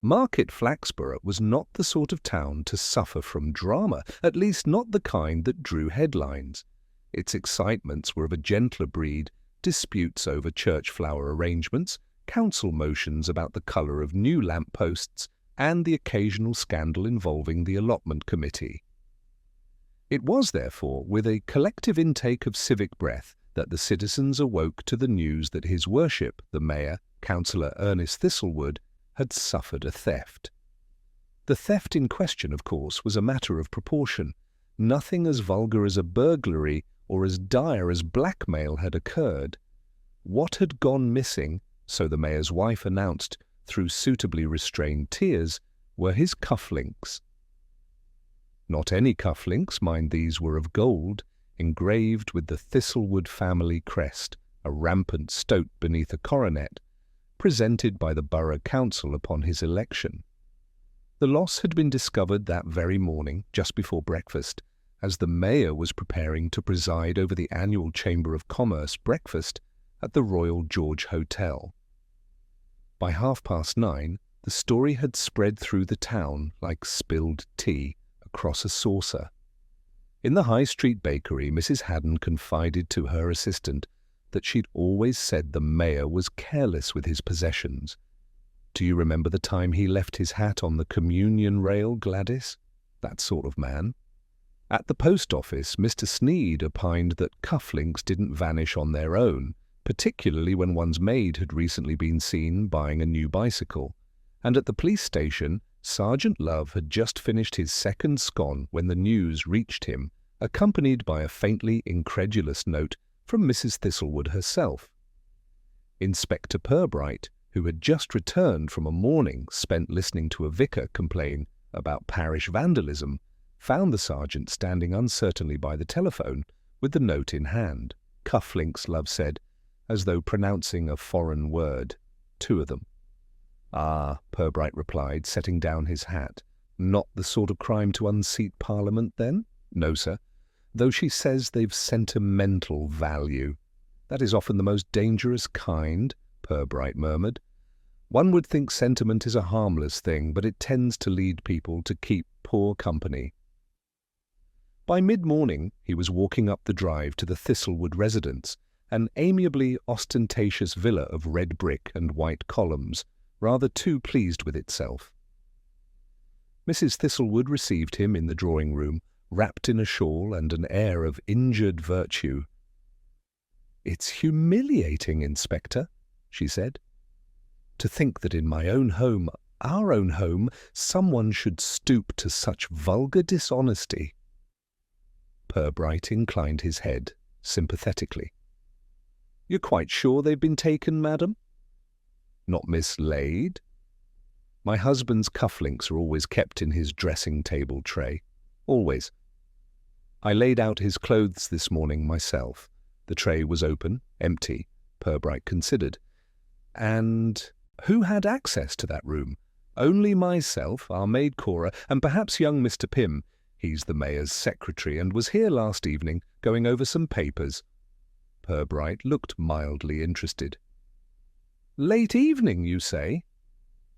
Market Flaxborough was not the sort of town to suffer from drama, at least not the kind that drew headlines. Its excitements were of a gentler breed: disputes over church flower arrangements, council motions about the colour of new lamp-posts, and the occasional scandal involving the allotment committee. It was, therefore, with a collective intake of civic breath that the citizens awoke to the news that His Worship, the Mayor, Councillor Ernest Thistlewood, had suffered a theft. The theft in question, of course, was a matter of proportion. Nothing as vulgar as a burglary or as dire as blackmail had occurred. What had gone missing, so the Mayor's wife announced through suitably restrained tears, were his cufflinks. Not any cufflinks, mind, these were of gold, engraved with the Thistlewood family crest, a rampant stoat beneath a coronet, presented by the Borough Council upon his election. The loss had been discovered that very morning, just before breakfast, as the Mayor was preparing to preside over the annual Chamber of Commerce breakfast at the Royal George Hotel. By 9:30, the story had spread through the town like spilled tea across a saucer. In the High Street bakery, Mrs. Haddon confided to her assistant that she'd always said the Mayor was careless with his possessions. "Do you remember the time he left his hat on the communion rail, Gladys? That sort of man." At the post office, Mr. Sneed opined that cufflinks didn't vanish on their own, particularly when one's maid had recently been seen buying a new bicycle. And at the police station, Sergeant Love had just finished his second scone when the news reached him, accompanied by a faintly incredulous note from Mrs. Thistlewood herself. Inspector Purbright, who had just returned from a morning spent listening to a vicar complain about parish vandalism, found the sergeant standing uncertainly by the telephone with the note in hand. "Cufflinks," Love said, as though pronouncing a foreign word. "2 of them." "Ah," Purbright replied, setting down his hat. "Not the sort of crime to unseat Parliament, then?" "No, sir. Though she says they've sentimental value." "That is often the most dangerous kind," Purbright murmured. "One would think sentiment is a harmless thing, but it tends to lead people to keep poor company." By mid-morning he was walking up the drive to the Thistlewood residence, an amiably ostentatious villa of red brick and white columns, rather too pleased with itself. Mrs. Thistlewood received him in the drawing-room, wrapped in a shawl and an air of injured virtue. "It's humiliating, Inspector," she said. "To think that in my own home, our own home, someone should stoop to such vulgar dishonesty." Purbright inclined his head sympathetically. "You're quite sure they've been taken, madam?" "Not mislaid? My husband's cufflinks are always kept in his dressing-table tray. Always. I laid out his clothes this morning myself. The tray was open, empty," Purbright considered. "And who had access to that room?" "Only myself, our maid Cora, and perhaps young Mr. Pym. He's the Mayor's secretary and was here last evening going over some papers." Purbright looked mildly interested. "Late evening, you say?"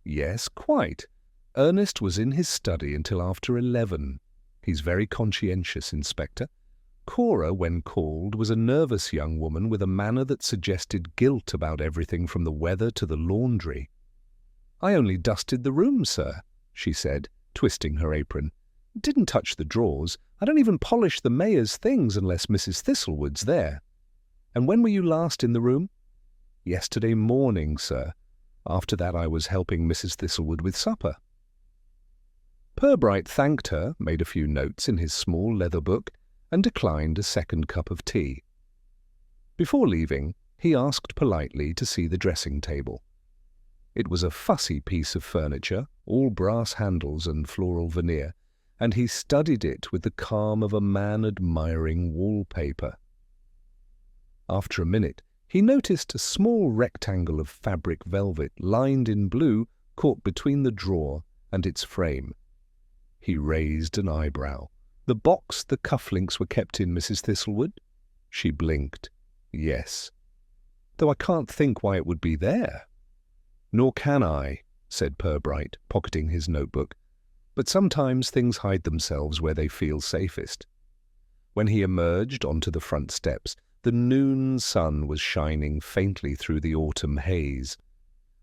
"Yes, quite. Ernest was in his study until after 11. He's very conscientious, Inspector. Cora, when called, was a nervous young woman with a manner that suggested guilt about everything from the weather to the laundry. "I only dusted the room, sir," she said, twisting her apron. "Didn't touch the drawers. I don't even polish the Mayor's things unless Mrs. Thistlewood's there." "And when were you last in the room?" "Yesterday morning, sir. After that I was helping Mrs. Thistlewood with supper." Purbright thanked her, made a few notes in his small leather book, and declined a second cup of tea. Before leaving, he asked politely to see the dressing-table. It was a fussy piece of furniture, all brass handles and floral veneer, and he studied it with the calm of a man admiring wallpaper. After a minute, he noticed a small rectangle of fabric velvet lined in blue caught between the drawer and its frame. He raised an eyebrow. "The box the cufflinks were kept in, Mrs. Thistlewood?" She blinked. "Yes." "Though I can't think why it would be there." "Nor can I," said Purbright, pocketing his notebook. "But sometimes things hide themselves where they feel safest." When he emerged onto the front steps, the noon sun was shining faintly through the autumn haze.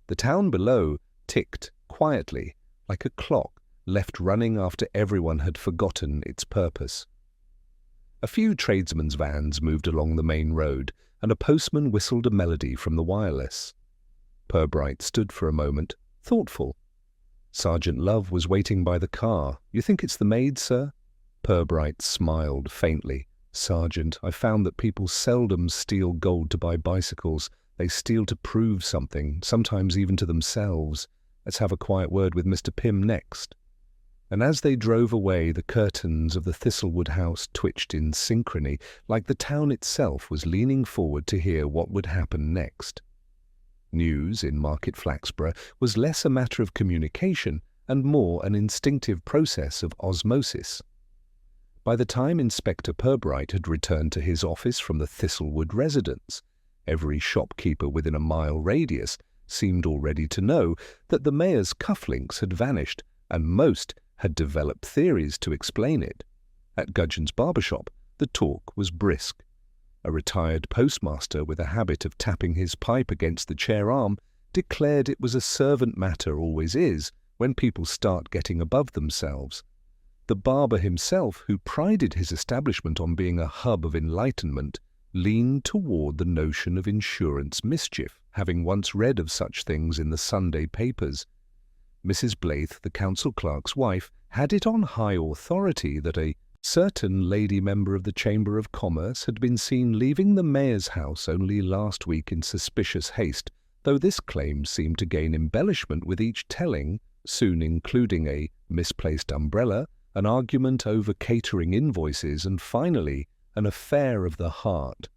The town below ticked quietly, like a clock left running after everyone had forgotten its purpose. A few tradesmen's vans moved along the main road, and a postman whistled a melody from the wireless. Purbright stood for a moment, thoughtful. Sergeant Love was waiting by the car. "You think it's the maid, sir?" Purbright smiled faintly. "Sergeant, I found that people seldom steal gold to buy bicycles. They steal to prove something, sometimes even to themselves. Let's have a quiet word with Mr. Pym next." And as they drove away, the curtains of the Thistlewood house twitched in synchrony, like the town itself was leaning forward to hear what would happen next. News in Market Flaxborough was less a matter of communication and more an instinctive process of osmosis. By the time Inspector Purbright had returned to his office from the Thistlewood residence, every shopkeeper within a mile radius seemed already to know that the mayor's cufflinks had vanished, and most had developed theories to explain it. At Gudgeon's barber shop, the talk was brisk. A retired postmaster with a habit of tapping his pipe against the chair arm declared it was a servant matter always is when people start getting above themselves. The barber himself, who prided his establishment on being a hub of enlightenment, leaned toward the notion of insurance mischief, having once read of such things in the Sunday papers. Mrs. Blaythe, the council clerk's wife, had it on high authority that a certain lady member of the Chamber of Commerce had been seen leaving the mayor's house only last week in suspicious haste, though this claim seemed to gain embellishment with each telling, soon including a misplaced umbrella, an argument over catering invoices, and finally an affair of the heart.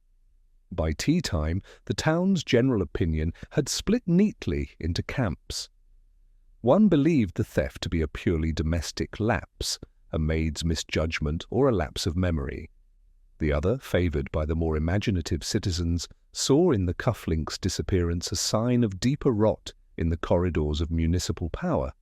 By tea-time, the town's general opinion had split neatly into camps. One believed the theft to be a purely domestic lapse, a maid's misjudgment or a lapse of memory. The other, favoured by the more imaginative citizens, saw in the cufflinks' disappearance a sign of deeper rot in the corridors of municipal power.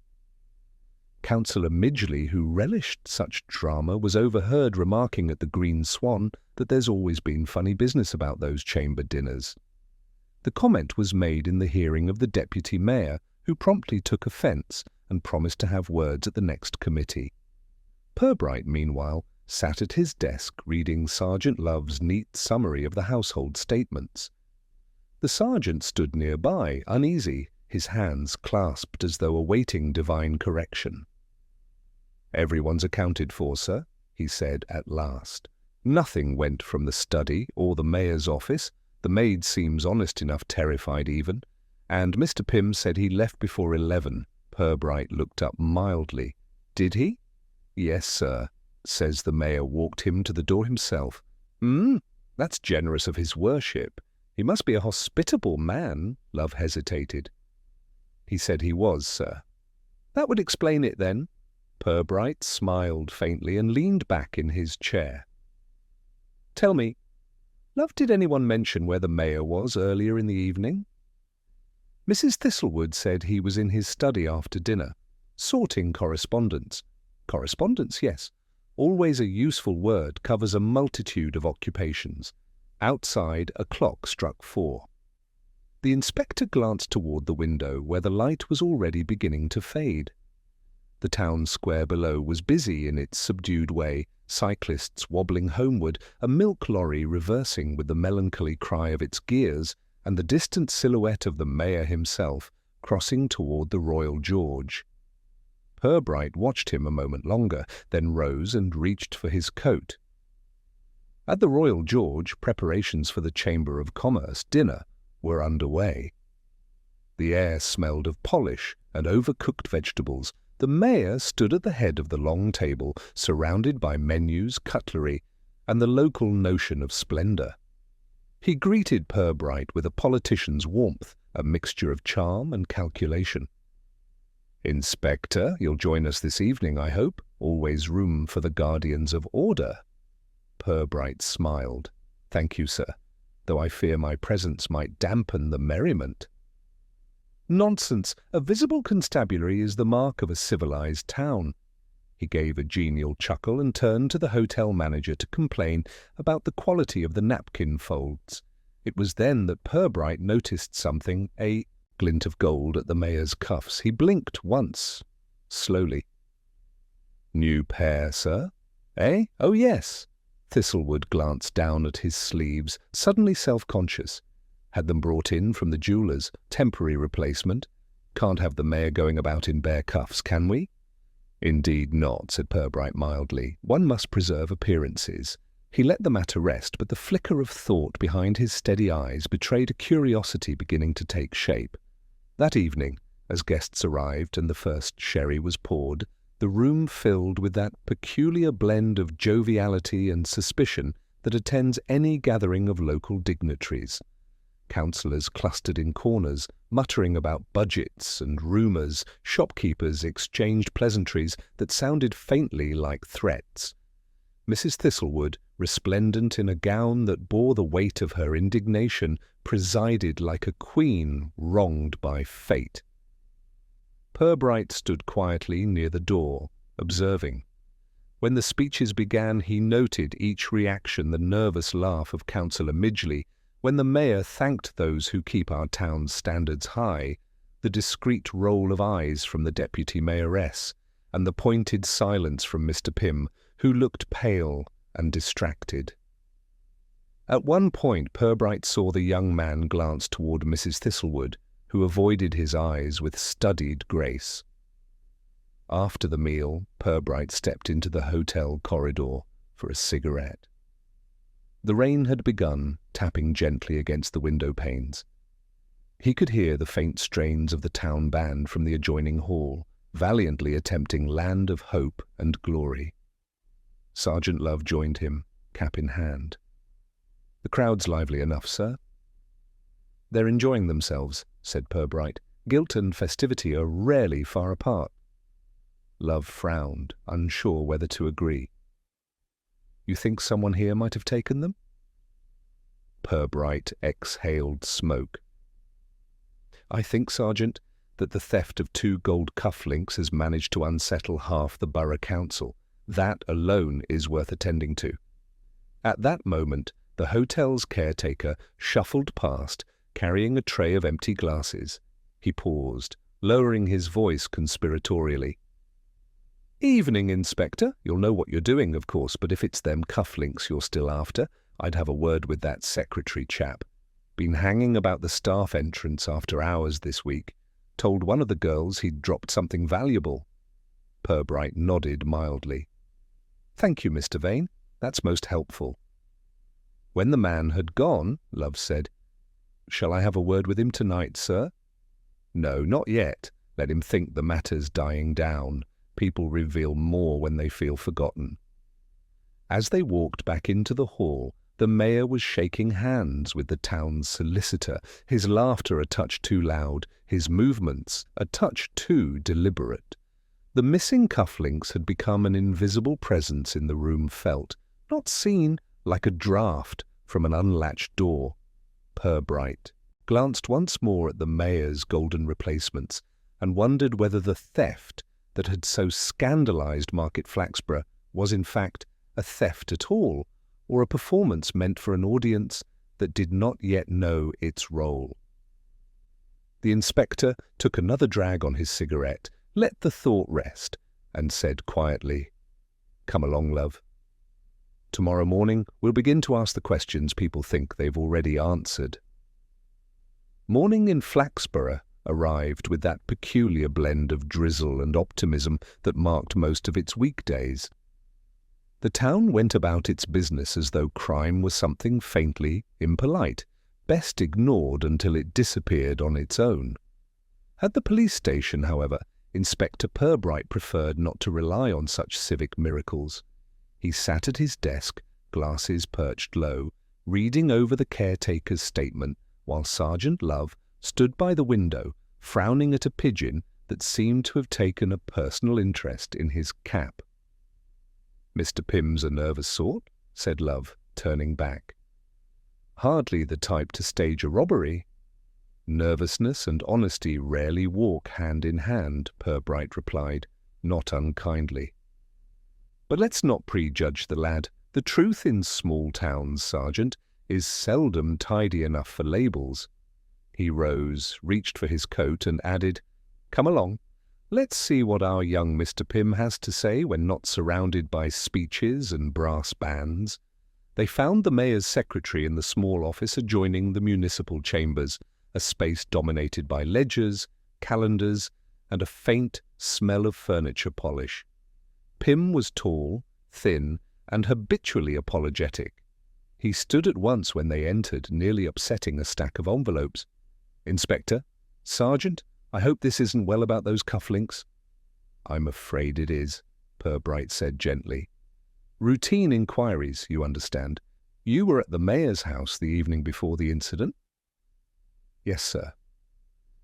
Councillor Midgley, who relished such drama, was overheard remarking at the Green Swan that there's always been funny business about those chamber dinners. The comment was made in the hearing of the deputy mayor, who promptly took offence and promised to have words at the next committee. Purbright, meanwhile, sat at his desk reading Sergeant Love's neat summary of the household statements. The sergeant stood nearby, uneasy, his hands clasped as though awaiting divine correction. "Everyone's accounted for, sir," he said at last. "Nothing went from the study or the mayor's office. The maid seems honest enough, terrified even. And Mr. Pym said he left before 11. Purbright looked up mildly. "Did he?" "Yes, sir. Says the mayor walked him to the door himself." That's generous of his worship. He must be a hospitable man." Love hesitated. "He said he was, sir." "That would explain it, then." Purbright smiled faintly and leaned back in his chair. "Tell me, Love, did anyone mention where the mayor was earlier in the evening?" "Mrs. Thistlewood said he was in his study after dinner, sorting correspondence." "Correspondence, yes. Always a useful word, covers a multitude of occupations." Outside, a clock struck 4. The inspector glanced toward the window, where the light was already beginning to fade. The town square below was busy in its subdued way, cyclists wobbling homeward, a milk lorry reversing with the melancholy cry of its gears, and the distant silhouette of the mayor himself crossing toward the Royal George. Purbright watched him a moment longer, then rose and reached for his coat. At the Royal George, preparations for the Chamber of Commerce dinner were underway. The air smelled of polish and overcooked vegetables. The mayor stood at the head of the long table, surrounded by menus, cutlery, and the local notion of splendour. He greeted Purbright with a politician's warmth, a mixture of charm and calculation. "Inspector, you'll join us this evening, I hope. Always room for the guardians of order." Purbright smiled. "Thank you, sir, though I fear my presence might dampen the merriment." Nonsense! A visible constabulary is the mark of a civilized town. He gave a genial chuckle and turned to the hotel manager to complain about the quality of the napkin folds. It was then that Purbright noticed something, a glint of gold at the mayor's cuffs. He blinked once, slowly. "New pair, sir? Eh? Oh, yes." Thistlewood glanced down at his sleeves, suddenly self-conscious. Had them brought in from the jeweller's, temporary replacement. Can't have the mayor going about in bare cuffs, can we? "Indeed not," said Purbright mildly. "One must preserve appearances." He let the matter rest, but the flicker of thought behind his steady eyes betrayed a curiosity beginning to take shape. That evening, as guests arrived and the first sherry was poured, the room filled with that peculiar blend of joviality and suspicion that attends any gathering of local dignitaries. Councillors clustered in corners, muttering about budgets and rumours. Shopkeepers exchanged pleasantries that sounded faintly like threats. Mrs. Thistlewood, resplendent in a gown that bore the weight of her indignation, presided like a queen wronged by fate. Purbright stood quietly near the door, observing. When the speeches began, he noted each reaction: the nervous laugh of Councillor Midgley, when the mayor thanked those who keep our town's standards high, the discreet roll of eyes from the deputy mayoress, and the pointed silence from Mr. Pym, who looked pale and distracted. At one point Purbright saw the young man glance toward Mrs. Thistlewood, who avoided his eyes with studied grace. After the meal, Purbright stepped into the hotel corridor for a cigarette. The rain had begun, tapping gently against the window panes. He could hear the faint strains of the town band from the adjoining hall, valiantly attempting Land of Hope and Glory. Sergeant Love joined him, cap in hand. "The crowd's lively enough, sir." "They're enjoying themselves," said Purbright. "Guilt and festivity are rarely far apart." Love frowned, unsure whether to agree. "You think someone here might have taken them?" Purbright exhaled smoke. "I think, Sergeant, that the theft of 2 gold cufflinks has managed to unsettle half the borough council. That alone is worth attending to." At that moment, the hotel's caretaker shuffled past, carrying a tray of empty glasses. He paused, lowering his voice conspiratorially. "Evening, Inspector. You'll know what you're doing, of course, but if it's them cufflinks you're still after, I'd have a word with that secretary chap. Been hanging about the staff entrance after hours this week. Told one of the girls he'd dropped something valuable." Purbright nodded mildly. "Thank you, Mr. Vane. That's most helpful." When the man had gone, Love said, "Shall I have a word with him tonight, sir?" "No, not yet. Let him think the matter's dying down. People reveal more when they feel forgotten." As they walked back into the hall, the mayor was shaking hands with the town's solicitor, his laughter a touch too loud, his movements a touch too deliberate. The missing cufflinks had become an invisible presence in the room, felt, not seen, like a draught from an unlatched door. Purbright glanced once more at the mayor's golden replacements and wondered whether the theft that had so scandalized Market Flaxborough was in fact a theft at all, or a performance meant for an audience that did not yet know its role. The inspector took another drag on his cigarette, let the thought rest, and said quietly, "Come along, Love. Tomorrow morning we'll begin to ask the questions people think they've already answered." Morning in Flaxborough arrived with that peculiar blend of drizzle and optimism that marked most of its weekdays. The town went about its business as though crime was something faintly impolite, best ignored until it disappeared on its own. At the police station, however, Inspector Purbright preferred not to rely on such civic miracles. He sat at his desk, glasses perched low, reading over the caretaker's statement, while Sergeant Love stood by the window, frowning at a pigeon that seemed to have taken a personal interest in his cap. "Mr. Pym's a nervous sort," said Love, turning back. "Hardly the type to stage a robbery." Nervousness and honesty rarely walk hand in hand, Purbright replied, not unkindly. But let's not prejudge the lad. The truth in small towns, Sergeant, is seldom tidy enough for labels. He rose, reached for his coat, and added, "Come along. Let's see what our young Mr. Pym has to say when not surrounded by speeches and brass bands." They found the mayor's secretary in the small office adjoining the municipal chambers, a space dominated by ledgers, calendars, and a faint smell of furniture polish. Pym was tall, thin, and habitually apologetic. He stood at once when they entered, nearly upsetting a stack of envelopes. "Inspector? Sergeant? I hope this isn't well about those cufflinks." "I'm afraid it is," Purbright said gently. "Routine inquiries, you understand. You were at the mayor's house the evening before the incident?" "Yes, sir.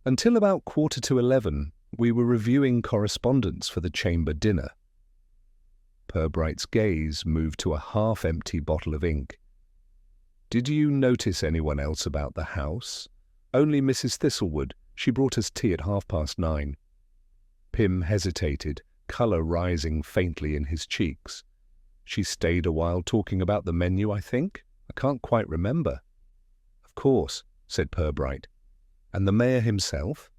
Until about 11:15, we were reviewing correspondence for the chamber dinner." Purbright's gaze moved to a half-empty bottle of ink. "Did you notice anyone else about the house?" "Only Mrs. Thistlewood. She brought us tea at 9:30. Pym hesitated, colour rising faintly in his cheeks. "She stayed a while talking about the menu, I think? I can't quite remember." "Of course," said Purbright. "And the mayor himself?"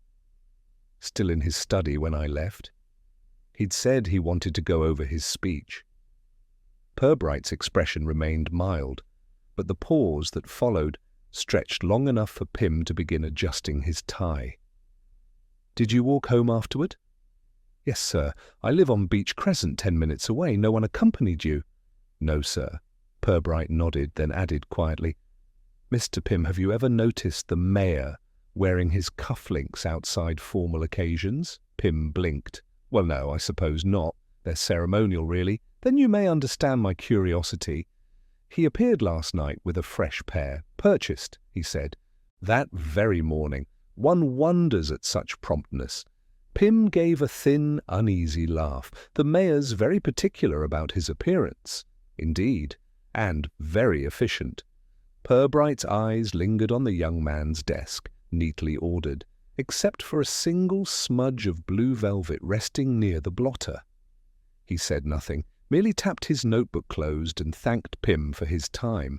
"Still in his study when I left. He'd said he wanted to go over his speech." Purbright's expression remained mild, but the pause that followed stretched long enough for Pym to begin adjusting his tie. "Did you walk home afterward?" "Yes, sir. I live on Beach Crescent, 10 minutes away. No one accompanied you?" "No, sir." Purbright nodded, then added quietly, "Mr. Pym, have you ever noticed the mayor wearing his cufflinks outside formal occasions?" Pym blinked. "Well, no, I suppose not. They're ceremonial, really. Then you may understand my curiosity. He appeared last night with a fresh pair, purchased," he said, "that very morning. One wonders at such promptness." Pym gave a thin, uneasy laugh. "The mayor's very particular about his appearance." "Indeed, and very efficient." Purbright's eyes lingered on the young man's desk, neatly ordered, except for a single smudge of blue velvet resting near the blotter. He said nothing, merely tapped his notebook closed and thanked Pym for his time.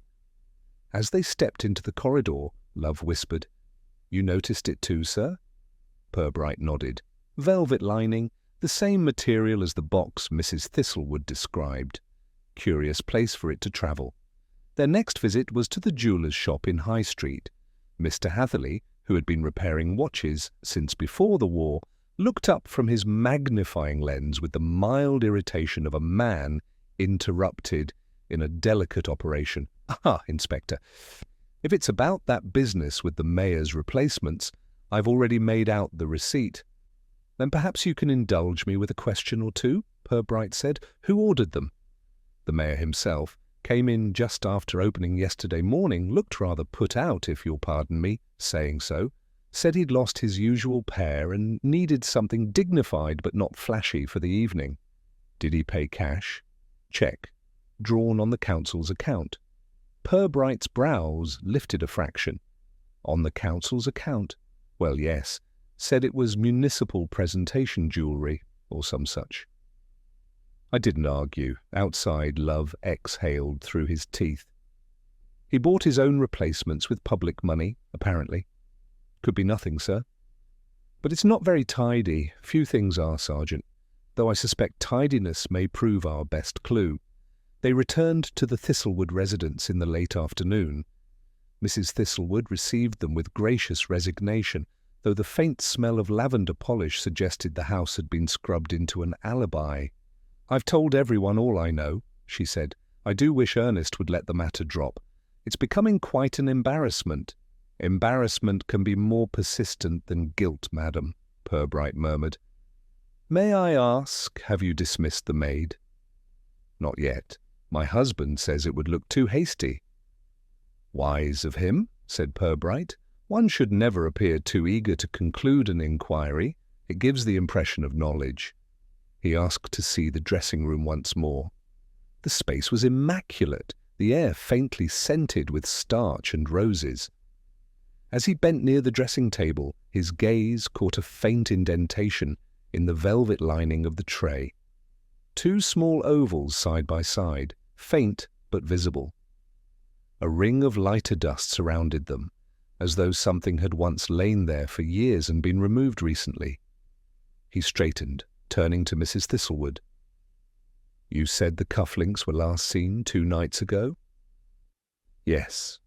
As they stepped into the corridor, Love whispered, "You noticed it too, sir?" Purbright nodded. Velvet lining, the same material as the box Mrs. Thistlewood described. Curious place for it to travel. Their next visit was to the jeweller's shop in High Street. Mr. Hatherley, who had been repairing watches since before the war, looked up from his magnifying lens with the mild irritation of a man interrupted in a delicate operation. "Ah, Inspector, if it's about that business with the mayor's replacements, I've already made out the receipt." "Then perhaps you can indulge me with a question or two," Purbright said. "Who ordered them?" "The mayor himself. Came in just after opening yesterday morning, looked rather put out, if you'll pardon me saying so. Said he'd lost his usual pair and needed something dignified but not flashy for the evening." "Did he pay cash?" "Check. Drawn on the council's account." Purbright's brows lifted a fraction. "On the council's account?" "Well, yes. Said it was municipal presentation jewellery, or some such." I didn't argue. Outside, Love exhaled through his teeth. "He bought his own replacements with public money, apparently." "Could be nothing, sir." "But it's not very tidy. Few things are, Sergeant, though I suspect tidiness may prove our best clue." They returned to the Thistlewood residence in the late afternoon. Mrs. Thistlewood received them with gracious resignation, though the faint smell of lavender polish suggested the house had been scrubbed into an alibi. "I've told everyone all I know," she said. "I do wish Ernest would let the matter drop. It's becoming quite an embarrassment." "Embarrassment can be more persistent than guilt, madam," Purbright murmured. "May I ask, have you dismissed the maid?" "Not yet. My husband says it would look too hasty." "Wise of him," said Purbright. "One should never appear too eager to conclude an inquiry. It gives the impression of knowledge." He asked to see the dressing-room once more. The space was immaculate, the air faintly scented with starch and roses. As he bent near the dressing table, his gaze caught a faint indentation in the velvet lining of the tray. Two small ovals side by side, faint but visible. A ring of lighter dust surrounded them, as though something had once lain there for years and been removed recently. He straightened, turning to Mrs. Thistlewood. "You said the cufflinks were last seen 2 nights ago?" "Yes.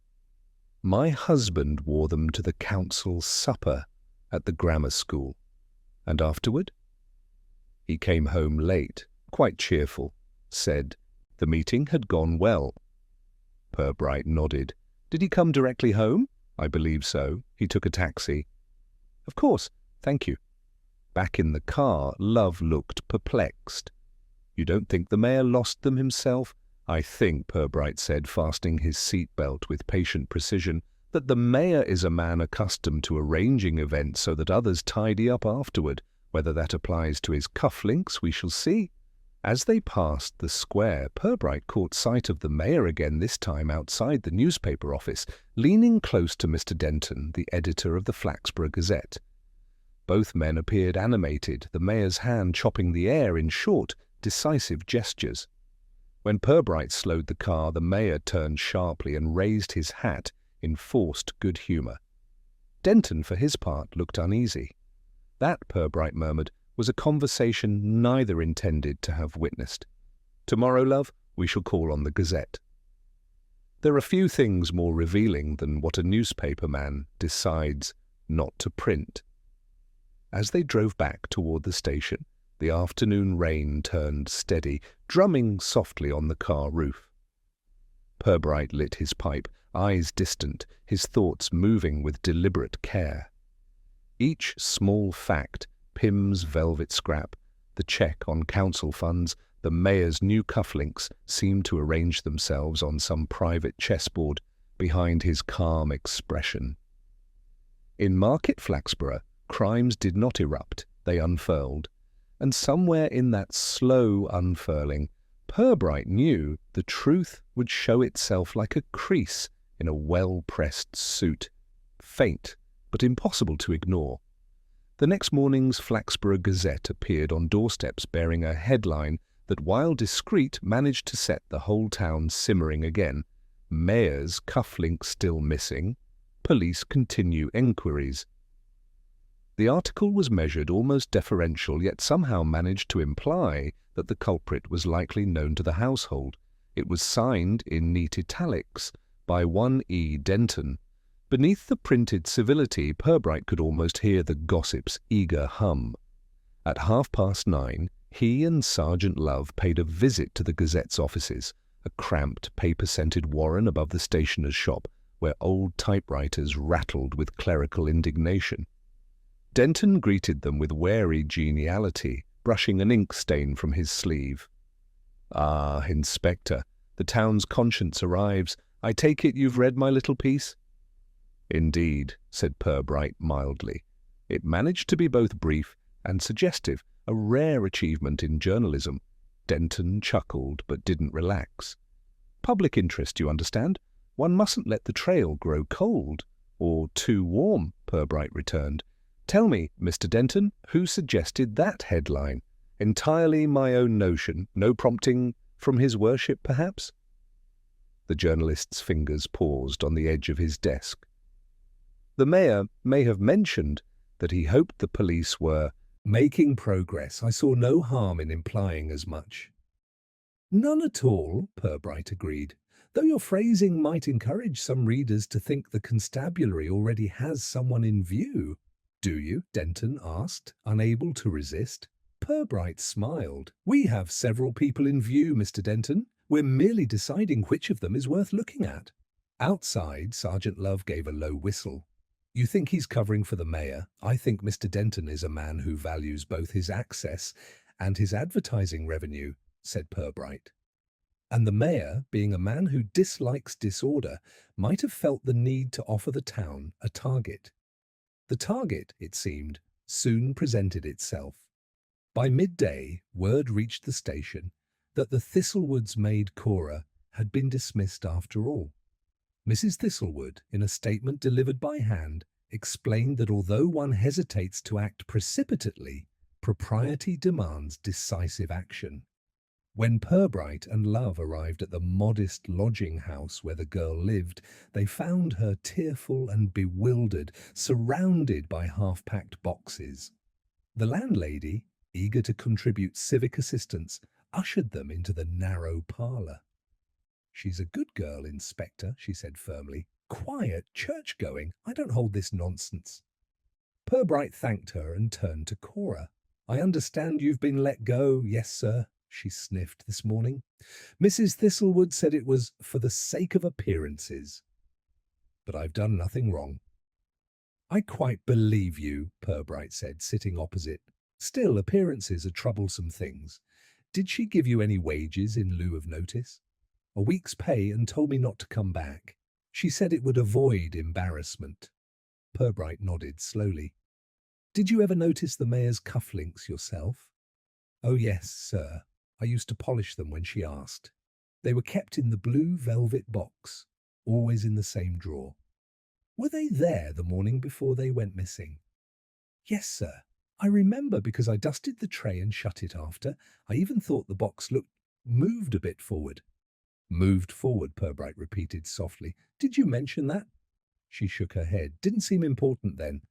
My husband wore them to the council supper at the grammar school. And afterward?" "He came home late, quite cheerful. Said the meeting had gone well." Purbright nodded. "Did he come directly home?" "I believe so. He took a taxi." "Of course. Thank you." Back in the car, Love looked perplexed. "You don't think the mayor lost them himself?" "I think," Purbright said, fastening his seatbelt with patient precision, "that the mayor is a man accustomed to arranging events so that others tidy up afterward. Whether that applies to his cufflinks, we shall see." As they passed the square, Purbright caught sight of the mayor again, this time outside the newspaper office, leaning close to Mr. Denton, the editor of the Flaxborough Gazette. Both men appeared animated, the mayor's hand chopping the air in short, decisive gestures. When Purbright slowed the car, the mayor turned sharply and raised his hat in forced good humour. Denton, for his part, looked uneasy. That, Purbright murmured, was a conversation neither intended to have witnessed. "Tomorrow, Love, we shall call on the Gazette." There are few things more revealing than what a newspaper man decides not to print. As they drove back toward the station, the afternoon rain turned steady, drumming softly on the car roof. Purbright lit his pipe, eyes distant, his thoughts moving with deliberate care. Each small fact, Pym's velvet scrap, the cheque on council funds, the mayor's new cufflinks, seemed to arrange themselves on some private chessboard behind his calm expression. In Market Flaxborough, crimes did not erupt, they unfurled. And somewhere in that slow unfurling, Purbright knew the truth would show itself like a crease in a well-pressed suit, faint but impossible to ignore. The next morning's Flaxborough Gazette appeared on doorsteps bearing a headline that, while discreet, managed to set the whole town simmering again. "Mayor's cufflinks still missing. Police continue enquiries." The article was measured, almost deferential, yet somehow managed to imply that the culprit was likely known to the household. It was signed in neat italics by one E. Denton. Beneath the printed civility, Purbright could almost hear the gossip's eager hum. At 9:30, he and Sergeant Love paid a visit to the Gazette's offices, a cramped, paper-scented warren above the stationer's shop, where old typewriters rattled with clerical indignation. Denton greeted them with wary geniality, brushing an ink stain from his sleeve. "Ah, Inspector, the town's conscience arrives. I take it you've read my little piece?" "Indeed," said Purbright mildly. It managed to be both brief and suggestive, a rare achievement in journalism. Denton chuckled but didn't relax. "Public interest, you understand. One mustn't let the trail grow cold, or too warm," Purbright returned. "Tell me, Mr. Denton, who suggested that headline? Entirely my own notion, no prompting from his worship, perhaps?" The journalist's fingers paused on the edge of his desk. "The mayor may have mentioned that he hoped the police were making progress. I saw no harm in implying as much." "None at all," Purbright agreed, "though your phrasing might encourage some readers to think the constabulary already has someone in view." "Do you?" Denton asked, unable to resist. Purbright smiled. "We have several people in view, Mr. Denton. We're merely deciding which of them is worth looking at." Outside, Sergeant Love gave a low whistle. "You think he's covering for the mayor? I think Mr. Denton is a man who values both his access and his advertising revenue," said Purbright. "And the mayor, being a man who dislikes disorder, might have felt the need to offer the town a target." The target, it seemed, soon presented itself. By midday, word reached the station that the Thistlewoods' maid Cora had been dismissed after all. Mrs. Thistlewood, in a statement delivered by hand, explained that although one hesitates to act precipitately, propriety demands decisive action. When Purbright and Love arrived at the modest lodging house where the girl lived, they found her tearful and bewildered, surrounded by half-packed boxes. The landlady, eager to contribute civic assistance, ushered them into the narrow parlour. "She's a good girl, Inspector," she said firmly. "Quiet, church-going. I don't hold this nonsense." Purbright thanked her and turned to Cora. "I understand you've been let go." "Yes, sir," she sniffed this morning. "Mrs. Thistlewood said it was for the sake of appearances. But I've done nothing wrong." "I quite believe you," Purbright said, sitting opposite. "Still, appearances are troublesome things. Did she give you any wages in lieu of notice?" "A week's pay, and told me not to come back. She said it would avoid embarrassment." Purbright nodded slowly. "Did you ever notice the mayor's cufflinks yourself?" "Oh yes, sir. I used to polish them when she asked. They were kept in the blue velvet box, always in the same drawer." "Were they there the morning before they went missing?" "Yes, sir. I remember because I dusted the tray and shut it after. I even thought the box moved a bit forward." "Moved forward," Purbright repeated softly. "Did you mention that?" She shook her head. "Didn't seem important then."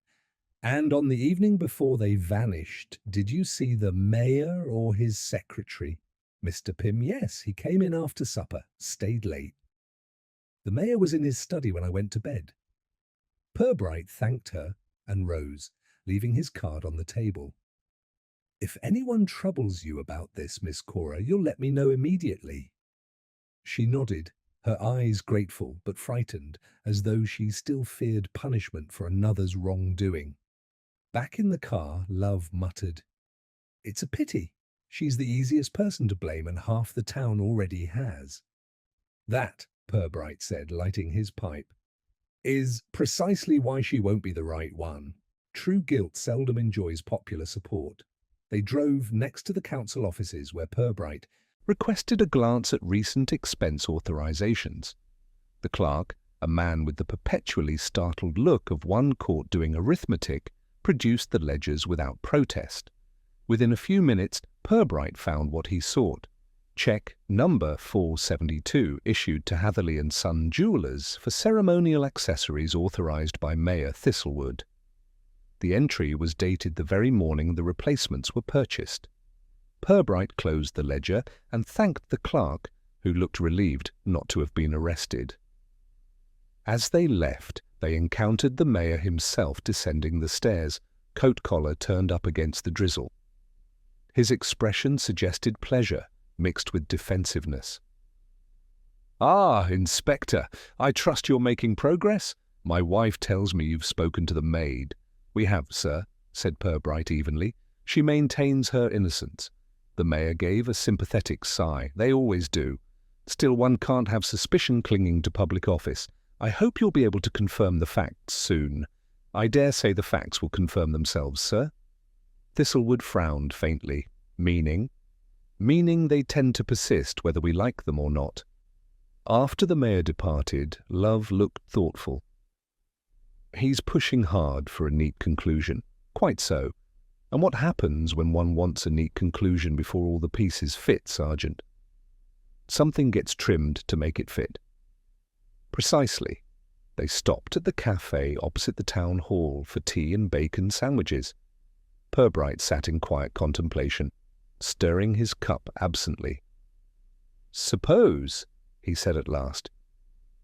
"And on the evening before they vanished, did you see the mayor or his secretary?" "Mr. Pym, yes. He came in after supper, stayed late. The mayor was in his study when I went to bed." Purbright thanked her and rose, leaving his card on the table. "If anyone troubles you about this, Miss Cora, you'll let me know immediately." She nodded, her eyes grateful but frightened, as though she still feared punishment for another's wrongdoing. Back in the car, Love muttered, "It's a pity. She's the easiest person to blame, and half the town already has." "That," Purbright said, lighting his pipe, "is precisely why she won't be the right one. True guilt seldom enjoys popular support." They drove next to the council offices where Purbright requested a glance at recent expense authorizations. The clerk, a man with the perpetually startled look of one caught doing arithmetic, produced the ledgers without protest. Within a few minutes, Purbright found what he sought. Check number 472, issued to Hatherley & Son Jewelers for ceremonial accessories authorized by Mayor Thistlewood. The entry was dated the very morning the replacements were purchased. Purbright closed the ledger and thanked the clerk, who looked relieved not to have been arrested. As they left, they encountered the mayor himself descending the stairs, coat collar turned up against the drizzle. His expression suggested pleasure, mixed with defensiveness. "Ah, Inspector, I trust you're making progress? My wife tells me you've spoken to the maid." "We have, sir," said Purbright evenly. "She maintains her innocence." The mayor gave a sympathetic sigh. "They always do. Still, one can't have suspicion clinging to public office. I hope you'll be able to confirm the facts soon." "I dare say the facts will confirm themselves, sir." Thistlewood frowned faintly. "Meaning?" "Meaning they tend to persist whether we like them or not." After the mayor departed, Love looked thoughtful. "He's pushing hard for a neat conclusion." "Quite so. And what happens when one wants a neat conclusion before all the pieces fit, Sergeant?" "Something gets trimmed to make it fit." "Precisely." They stopped at the cafe opposite the town hall for tea and bacon sandwiches. Purbright sat in quiet contemplation, stirring his cup absently. "Suppose," he said at last,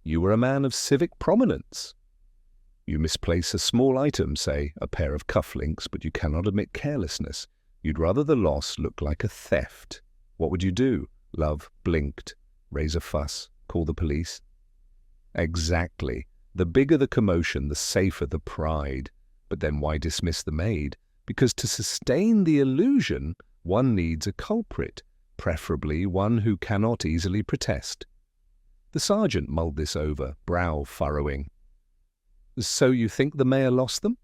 "you were a man of civic prominence. You misplace a small item, say, a pair of cufflinks, but you cannot admit carelessness. You'd rather the loss look like a theft. What would you do?" Love blinked. "Raise a fuss? Call the police?" "Exactly. The bigger the commotion, the safer the pride. But then why dismiss the maid? Because to sustain the illusion, one needs a culprit, preferably one who cannot easily protest." The sergeant mulled this over, brow furrowing. "So you think the mayor lost them?"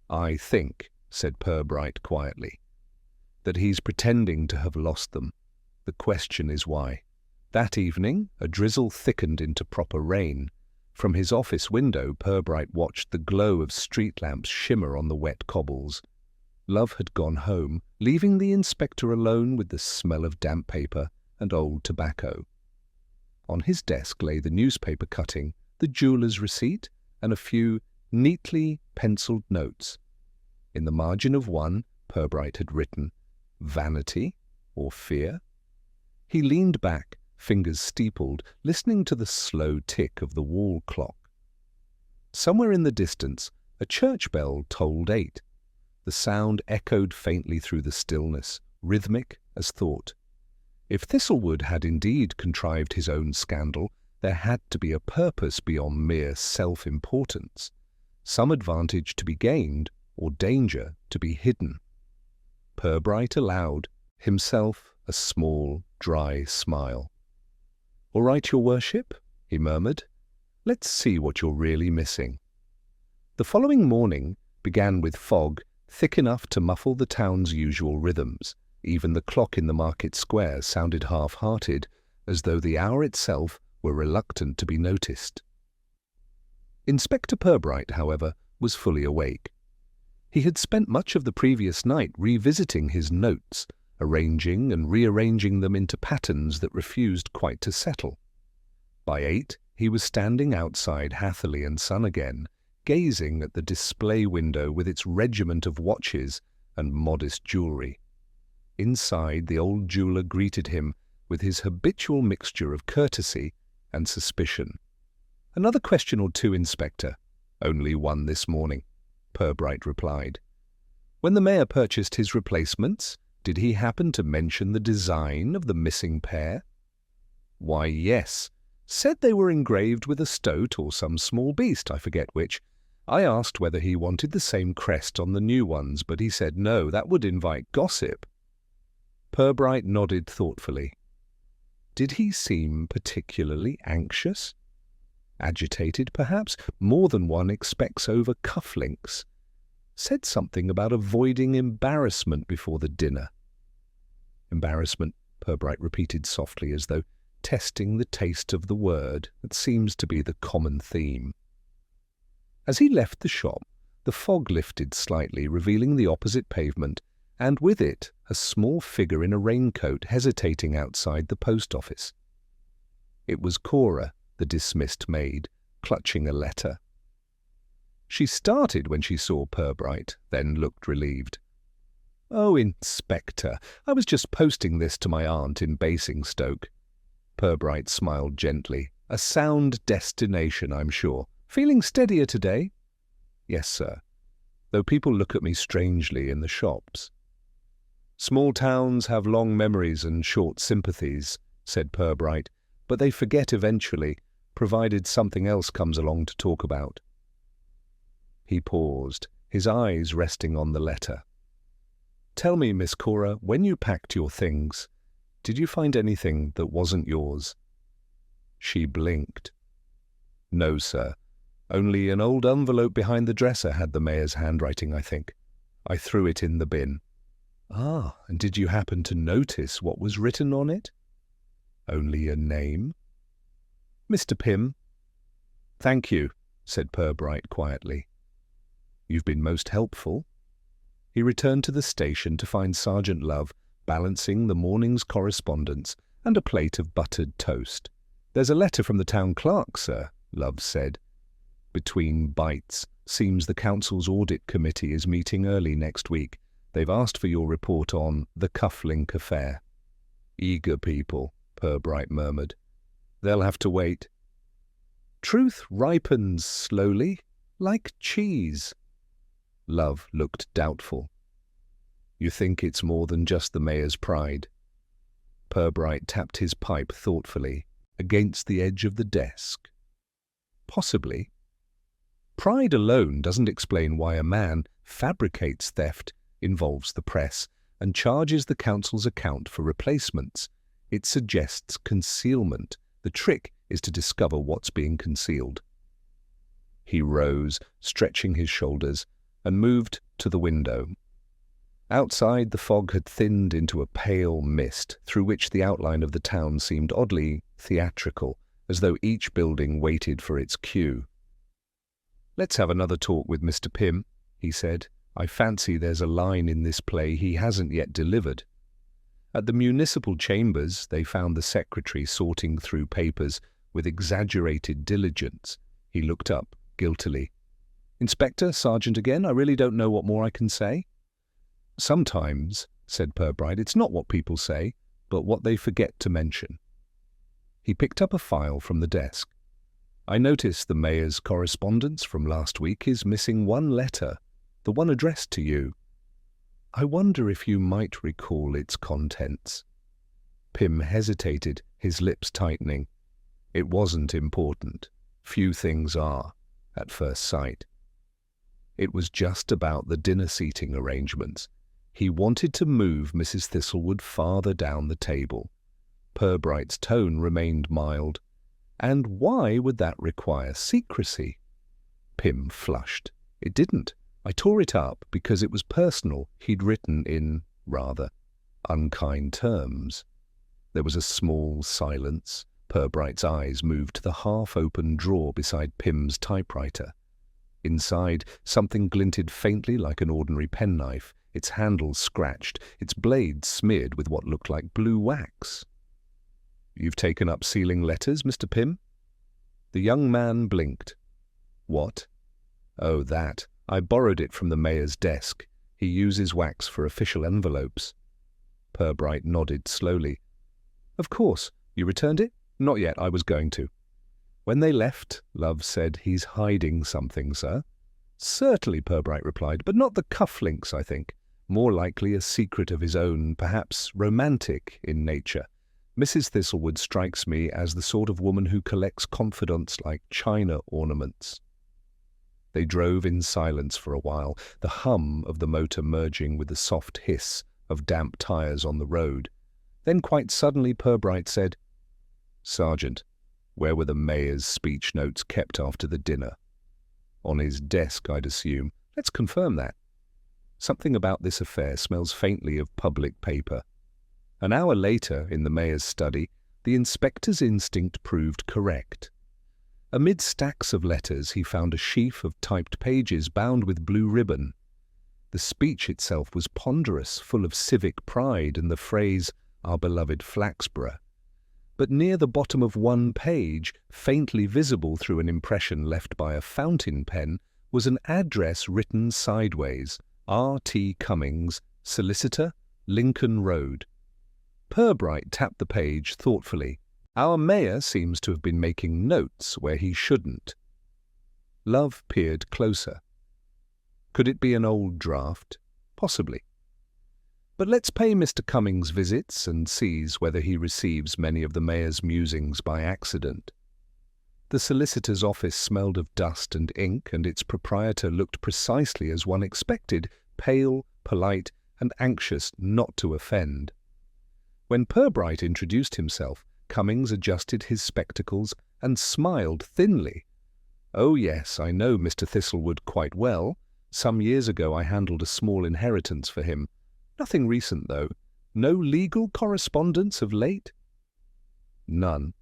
"I think," said Purbright quietly, "that he's pretending to have lost them. The question is why. That evening, a drizzle thickened into proper rain. From his office window, Purbright watched the glow of street lamps shimmer on the wet cobbles. Love had gone home, leaving the inspector alone with the smell of damp paper and old tobacco. On his desk lay the newspaper cutting, the jeweller's receipt, and a few neatly penciled notes. In the margin of one, Purbright had written, "Vanity or fear?" He leaned back, fingers steepled, listening to the slow tick of the wall clock. Somewhere in the distance, a church bell tolled 8. The sound echoed faintly through the stillness, rhythmic as thought. If Thistlewood had indeed contrived his own scandal, there had to be a purpose beyond mere self-importance, some advantage to be gained or danger to be hidden. Purbright allowed himself a small, dry smile. "All right, your worship," he murmured. "Let's see what you're really missing." The following morning began with fog thick enough to muffle the town's usual rhythms. Even the clock in the market square sounded half-hearted, as though the hour itself were reluctant to be noticed. Inspector Purbright, however, was fully awake. He had spent much of the previous night revisiting his notes, arranging and rearranging them into patterns that refused quite to settle. By 8, he was standing outside Hatherley and Son again, gazing at the display window with its regiment of watches and modest jewellery. Inside, the old jeweller greeted him with his habitual mixture of courtesy and suspicion. "Another question or two, Inspector." "Only one this morning," Purbright replied. "When the mayor purchased his replacements, did he happen to mention the design of the missing pair?" "Why, yes. Said they were engraved with a stoat or some small beast, I forget which. I asked whether he wanted the same crest on the new ones, but he said no, that would invite gossip." Purbright nodded thoughtfully. "Did he seem particularly anxious? Agitated, perhaps? More than one expects over cufflinks. Said something about avoiding embarrassment before the dinner." "Embarrassment," Purbright repeated softly, as though testing the taste of the word. "That seems to be the common theme." As he left the shop, the fog lifted slightly, revealing the opposite pavement, and with it a small figure in a raincoat hesitating outside the post office. It was Cora, the dismissed maid, clutching a letter. She started when she saw Purbright, then looked relieved. "Oh, Inspector, I was just posting this to my aunt in Basingstoke." Purbright smiled gently. "A sound destination, I'm sure. Feeling steadier today?" "Yes, sir, though people look at me strangely in the shops." "Small towns have long memories and short sympathies," said Purbright, "but they forget eventually, provided something else comes along to talk about." He paused, his eyes resting on the letter. "Tell me, Miss Cora, when you packed your things, did you find anything that wasn't yours?" She blinked. "No, sir. Only an old envelope behind the dresser had the mayor's handwriting, I think. I threw it in the bin." "Ah, and did you happen to notice what was written on it?" "Only a name." "Mr. Pym." "Thank you," said Purbright quietly. "You've been most helpful." He returned to the station to find Sergeant Love balancing the morning's correspondence and a plate of buttered toast. "There's a letter from the town clerk, sir," Love said. "Between bites, seems the council's audit committee is meeting early next week. They've asked for your report on the cufflink affair." "Eager people," Purbright murmured. "They'll have to wait." "Truth ripens slowly, like cheese." Love looked doubtful. "You think it's more than just the mayor's pride?" Purbright tapped his pipe thoughtfully against the edge of the desk. "Possibly. Pride alone doesn't explain why a man fabricates theft, involves the press, and charges the council's account for replacements. It suggests concealment. The trick is to discover what's being concealed." He rose, stretching his shoulders, and moved to the window. Outside, the fog had thinned into a pale mist, through which the outline of the town seemed oddly theatrical, as though each building waited for its cue. "Let's have another talk with Mr. Pym," he said. "I fancy there's a line in this play he hasn't yet delivered." At the municipal chambers, they found the secretary sorting through papers with exaggerated diligence. He looked up guiltily. "Inspector, Sergeant again, I really don't know what more I can say." "Sometimes," said Purbright, "it's not what people say, but what they forget to mention." He picked up a file from the desk. "I notice the mayor's correspondence from last week is missing one letter, the one addressed to you. I wonder if you might recall its contents." Pym hesitated, his lips tightening. It wasn't important. Few things are, at first sight. It was just about the dinner-seating arrangements. He wanted to move Mrs. Thistlewood farther down the table. Purbright's tone remained mild. And why would that require secrecy? Pym flushed. "It didn't. I tore it up because it was personal. He'd written in, rather, unkind terms." There was a small silence. Purbright's eyes moved to the half-open drawer beside Pym's typewriter. Inside, something glinted faintly like an ordinary penknife, its handle scratched, its blade smeared with what looked like blue wax. "You've taken up sealing letters, Mr. Pym?" The young man blinked. "What?" "Oh, that. I borrowed it from the mayor's desk. He uses wax for official envelopes." Purbright nodded slowly. "Of course. You returned it?" "Not yet. I was going to." "When they left," Love said, "he's hiding something, sir." "Certainly," Purbright replied, "but not the cufflinks, I think. More likely a secret of his own, perhaps romantic in nature. Mrs. Thistlewood strikes me as the sort of woman who collects confidants like china ornaments." They drove in silence for a while, the hum of the motor merging with the soft hiss of damp tires on the road. Then quite suddenly Purbright said, "Sergeant, where were the mayor's speech notes kept after the dinner?" "On his desk, I'd assume." "Let's confirm that." "Something about this affair smells faintly of public paper." An hour later, in the mayor's study, the inspector's instinct proved correct. Amid stacks of letters, he found a sheaf of typed pages bound with blue ribbon. The speech itself was ponderous, full of civic pride and the phrase, "Our beloved Flaxborough." But near the bottom of one page, faintly visible through an impression left by a fountain pen, was an address written sideways, R.T. Cummings, Solicitor, Lincoln Road. Purbright tapped the page thoughtfully. "Our mayor seems to have been making notes where he shouldn't." Love peered closer. "Could it be an old draft?" "Possibly. But let's pay Mr. Cummings visits and sees whether he receives many of the mayor's musings by accident." The solicitor's office smelled of dust and ink, and its proprietor looked precisely as one expected, pale, polite, and anxious not to offend. When Purbright introduced himself, Cummings adjusted his spectacles and smiled thinly. "Oh yes, I know Mr. Thistlewood quite well. Some years ago I handled a small inheritance for him. Nothing recent, though. No legal correspondence of late?" "None."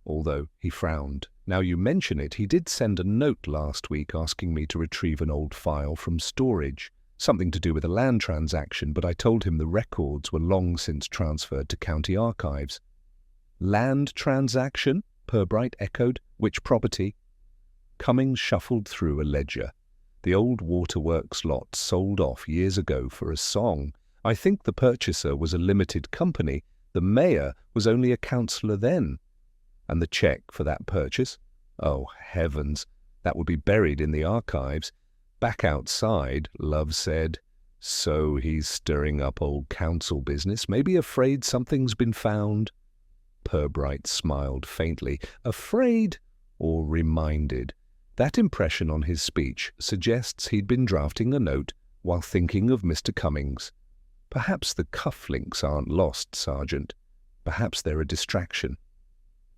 Although he frowned. "Now you mention it, he did send a note last week asking me to retrieve an old file from storage. Something to do with a land transaction, but I told him the records were long since transferred to county archives." "Land transaction?" Purbright echoed. "Which property?" Cummings shuffled through a ledger. "The old waterworks lot sold off years ago for a song. I think the purchaser was a limited company. The mayor was only a councillor then." "And the cheque for that purchase?" "Oh, heavens! That would be buried in the archives." Back outside, Love said, "So he's stirring up old council business, maybe afraid something's been found." Purbright smiled faintly. "Afraid or reminded?" That impression on his speech suggests he'd been drafting a note while thinking of Mr. Cummings. "Perhaps the cufflinks aren't lost, Sergeant. Perhaps they're a distraction."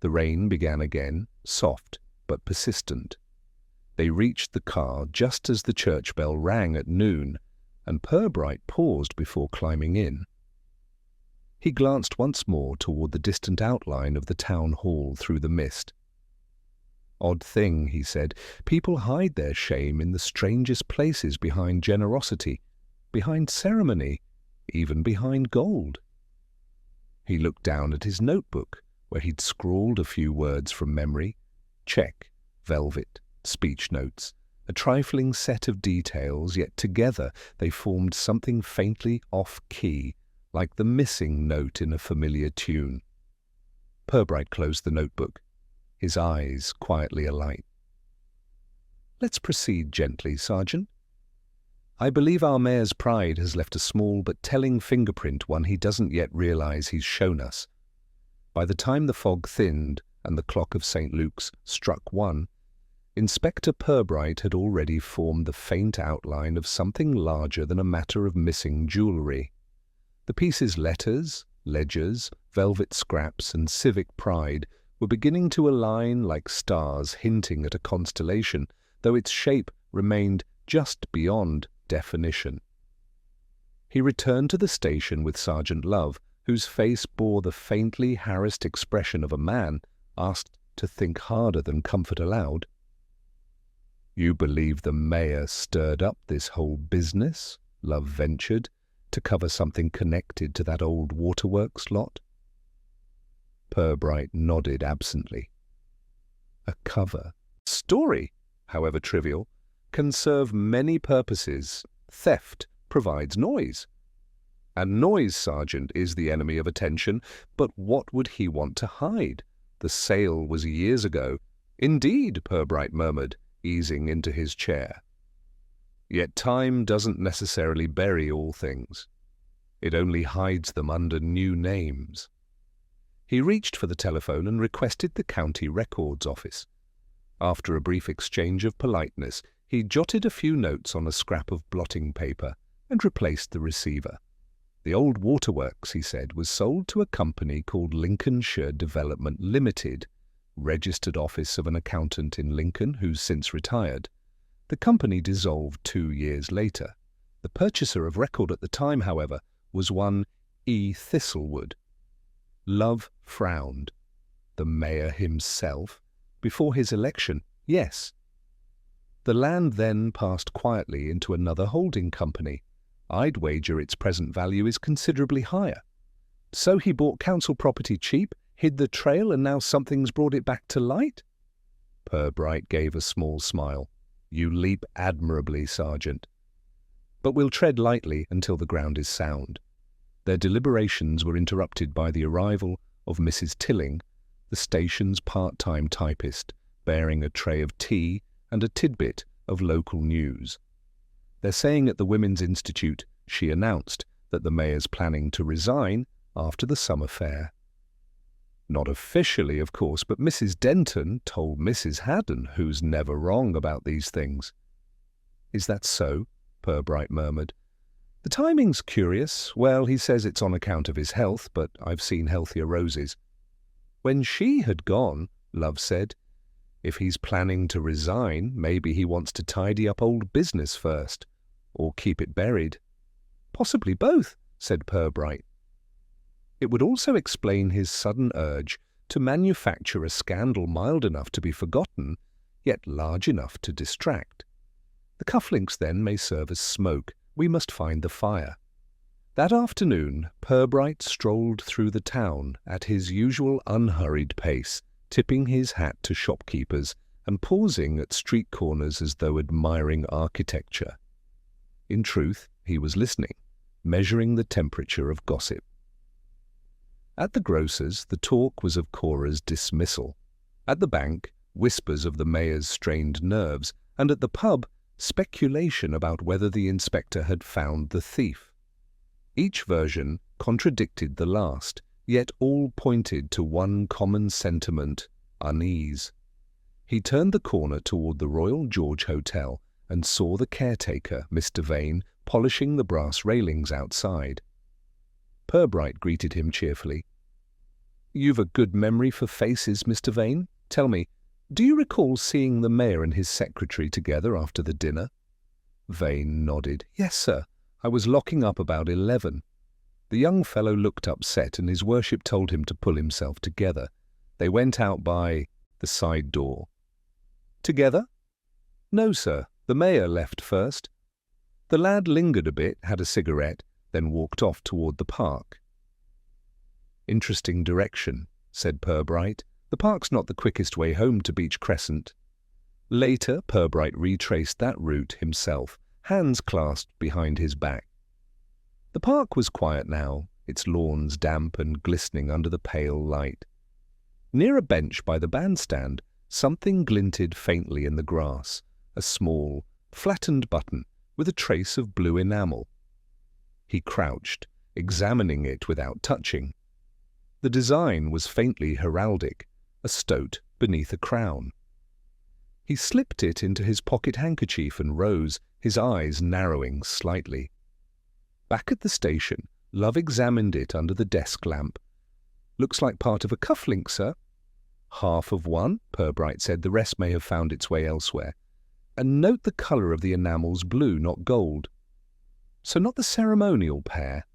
The rain began again, soft but persistent. They reached the car just as the church bell rang at noon, and Purbright paused before climbing in. He glanced once more toward the distant outline of the town hall through the mist. "Odd thing," he said, "people hide their shame in the strangest places, behind generosity, behind ceremony, even behind gold." He looked down at his notebook, where he'd scrawled a few words from memory. Check, velvet, speech notes, a trifling set of details, yet together they formed something faintly off-key, like the missing note in a familiar tune. Purbright closed the notebook, his eyes quietly alight. "Let's proceed gently, Sergeant. I believe our mayor's pride has left a small but telling fingerprint, one he doesn't yet realize he's shown us. By the time the fog thinned and the clock of St. Luke's struck 1, Inspector Purbright had already formed the faint outline of something larger than a matter of missing jewellery. The piece's letters, ledgers, velvet scraps, and civic pride were beginning to align like stars hinting at a constellation, though its shape remained just beyond definition. He returned to the station with Sergeant Love, whose face bore the faintly harassed expression of a man asked to think harder than comfort allowed. "You believe the mayor stirred up this whole business?" Love ventured, "to cover something connected to that old waterworks lot?" Purbright nodded absently. A cover story, however trivial, can serve many purposes. Theft provides noise. And noise, Sergeant, is the enemy of attention. But what would he want to hide? The sale was years ago. "Indeed," Purbright murmured, easing into his chair. "Yet time doesn't necessarily bury all things. It only hides them under new names." He reached for the telephone and requested the county records office. After a brief exchange of politeness, he jotted a few notes on a scrap of blotting paper and replaced the receiver. The old waterworks, he said, was sold to a company called Lincolnshire Development Limited, registered office of an accountant in Lincoln who's since retired. The company dissolved 2 years later. The purchaser of record at the time, however, was one E. Thistlewood. Love frowned. The mayor himself? Before his election, yes. The land then passed quietly into another holding company. I'd wager its present value is considerably higher. So he bought council property cheap, hid the trail, and now something's brought it back to light? Purbright gave a small smile. "You leap admirably, Sergeant. But we'll tread lightly until the ground is sound." Their deliberations were interrupted by the arrival of Mrs. Tilling, the station's part-time typist, bearing a tray of tea and a tidbit of local news. They're saying at the Women's Institute, she announced, that the mayor's planning to resign after the summer fair. Not officially, of course, but Mrs. Denton told Mrs. Haddon, who's never wrong about these things. "Is that so?" Purbright murmured. "The timing's curious. Well, he says it's on account of his health, but I've seen healthier roses." When she had gone, Love said, "If he's planning to resign, maybe he wants to tidy up old business first, or keep it buried." "Possibly both," said Purbright. "It would also explain his sudden urge to manufacture a scandal mild enough to be forgotten, yet large enough to distract. The cufflinks, then, may serve as smoke. We must find the fire." That afternoon, Purbright strolled through the town at his usual unhurried pace, tipping his hat to shopkeepers and pausing at street corners as though admiring architecture. In truth, he was listening, measuring the temperature of gossip. At the grocer's, the talk was of Cora's dismissal. At the bank, whispers of the mayor's strained nerves, and at the pub, speculation about whether the inspector had found the thief. Each version contradicted the last, yet all pointed to one common sentiment: unease. He turned the corner toward the Royal George Hotel and saw the caretaker, Mr. Vane, polishing the brass railings outside. Purbright greeted him cheerfully. "You've a good memory for faces, Mr. Vane. Tell me, do you recall seeing the mayor and his secretary together after the dinner?" Vane nodded. "Yes, sir. I was locking up about 11. The young fellow looked upset, and his worship told him to pull himself together. They went out by the side door. Together? No, sir. The mayor left first. The lad lingered a bit, had a cigarette, then walked off toward the park. Interesting direction, said Purbright. The park's not the quickest way home to Beach Crescent. Later, Purbright retraced that route himself, hands clasped behind his back. The park was quiet now, its lawns damp and glistening under the pale light. Near a bench by the bandstand, something glinted faintly in the grass, a small, flattened button with a trace of blue enamel. He crouched, examining it without touching. The design was faintly heraldic, a stoat beneath a crown. He slipped it into his pocket handkerchief and rose, his eyes narrowing slightly. Back at the station, Love examined it under the desk lamp. Looks like part of a cufflink, sir. Half of one, Purbright said. The rest may have found its way elsewhere. And note the colour of the enamel's blue, not gold. So not the ceremonial pair?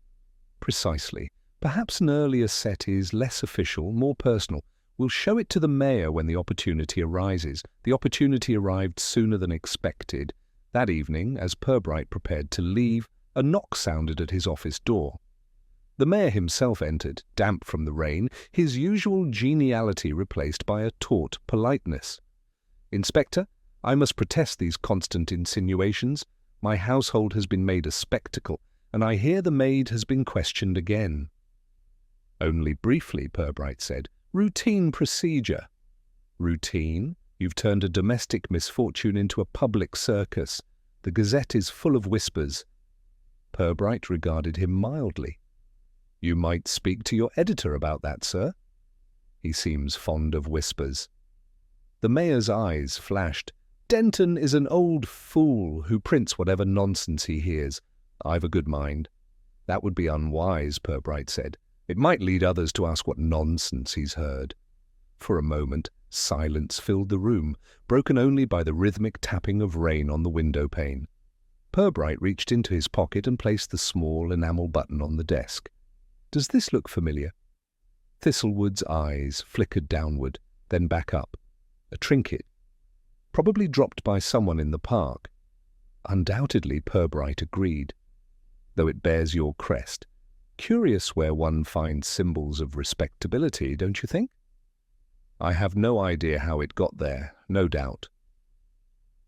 Precisely. Perhaps an earlier set is less official, more personal. We'll show it to the mayor when the opportunity arises. The opportunity arrived sooner than expected. That evening, as Purbright prepared to leave, a knock sounded at his office door. The mayor himself entered, damp from the rain, his usual geniality replaced by a taut politeness. "Inspector, I must protest these constant insinuations. My household has been made a spectacle, and I hear the maid has been questioned again." "Only briefly," Purbright said. "Routine procedure." "Routine? You've turned a domestic misfortune into a public circus. The Gazette is full of whispers." Purbright regarded him mildly. "You might speak to your editor about that, sir." "He seems fond of whispers." The mayor's eyes flashed. "Denton is an old fool who prints whatever nonsense he hears. I've a good mind." "That would be unwise," Purbright said. "It might lead others to ask what nonsense he's heard." For a moment, silence filled the room, broken only by the rhythmic tapping of rain on the window pane. Purbright reached into his pocket and placed the small enamel button on the desk. "Does this look familiar?" Thistlewood's eyes flickered downward, then back up. A trinket. Probably dropped by someone in the park. Undoubtedly, Purbright agreed. Though it bears your crest. Curious where one finds symbols of respectability, don't you think? "I have no idea how it got there, no doubt."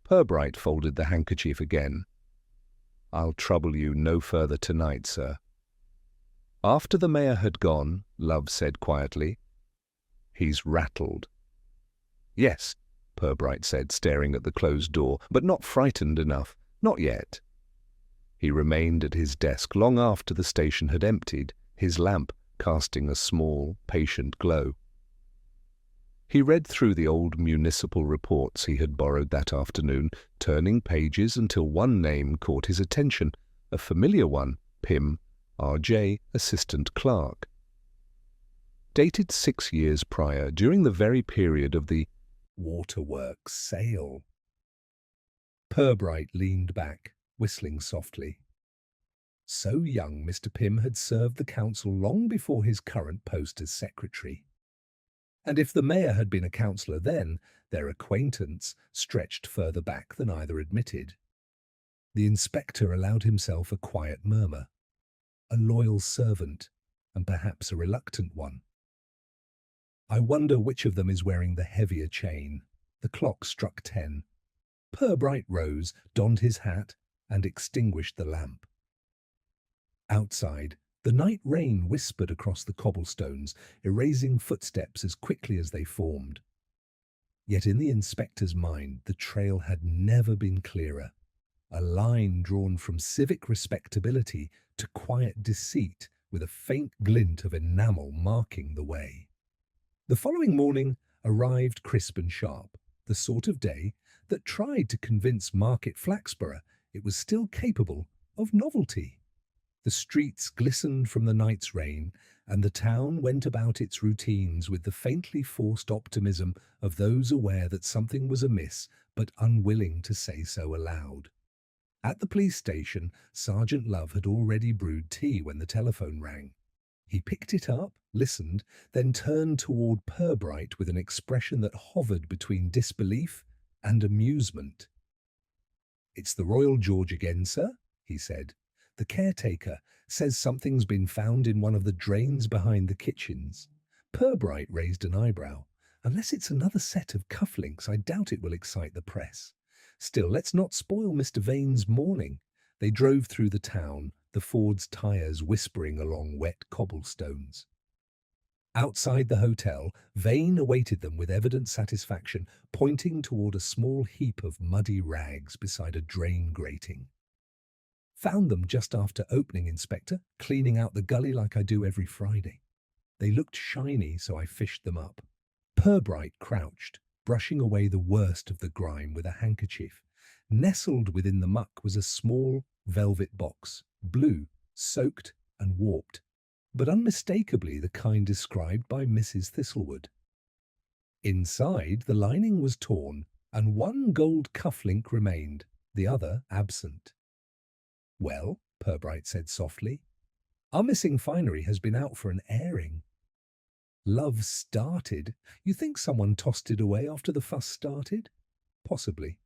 Purbright folded the handkerchief again. "I'll trouble you no further tonight, sir." After the mayor had gone, Love said quietly, "He's rattled." "Yes," Purbright said, staring at the closed door, "but not frightened enough. Not yet." He remained at his desk long after the station had emptied, his lamp casting a small, patient glow. He read through the old municipal reports he had borrowed that afternoon, turning pages until one name caught his attention, a familiar one, Pym, R.J., assistant clerk. Dated 6 years prior, during the very period of the waterworks sale. Purbright leaned back, whistling softly. So young Mr. Pym had served the council long before his current post as secretary. And if the mayor had been a councillor then, their acquaintance stretched further back than either admitted. The inspector allowed himself a quiet murmur. A loyal servant, and perhaps a reluctant one. "I wonder which of them is wearing the heavier chain." The clock struck 10. Purbright rose, donned his hat, and extinguished the lamp. Outside, the night rain whispered across the cobblestones, erasing footsteps as quickly as they formed. Yet in the inspector's mind, the trail had never been clearer. A line drawn from civic respectability to quiet deceit, with a faint glint of enamel marking the way. The following morning arrived crisp and sharp, the sort of day that tried to convince Market Flaxborough it was still capable of novelty. The streets glistened from the night's rain, and the town went about its routines with the faintly forced optimism of those aware that something was amiss but unwilling to say so aloud. At the police station, Sergeant Love had already brewed tea when the telephone rang. He picked it up, listened, then turned toward Purbright with an expression that hovered between disbelief and amusement. "It's the Royal George again, sir," he said. "The caretaker says something's been found in one of the drains behind the kitchens." Purbright raised an eyebrow. "Unless it's another set of cufflinks, I doubt it will excite the press. Still, let's not spoil Mr. Vane's morning." They drove through the town, the Ford's tires whispering along wet cobblestones. Outside the hotel, Vane awaited them with evident satisfaction, pointing toward a small heap of muddy rags beside a drain grating. "Found them just after opening, Inspector, cleaning out the gully like I do every Friday. They looked shiny, so I fished them up." Purbright crouched, brushing away the worst of the grime with a handkerchief. Nestled within the muck was a small velvet box, blue, soaked and warped, but unmistakably the kind described by Mrs. Thistlewood. Inside, the lining was torn, and one gold cufflink remained, the other absent. "Well," Purbright said softly, "our missing finery has been out for an airing." Love started. "You think someone tossed it away after the fuss started?" "Possibly.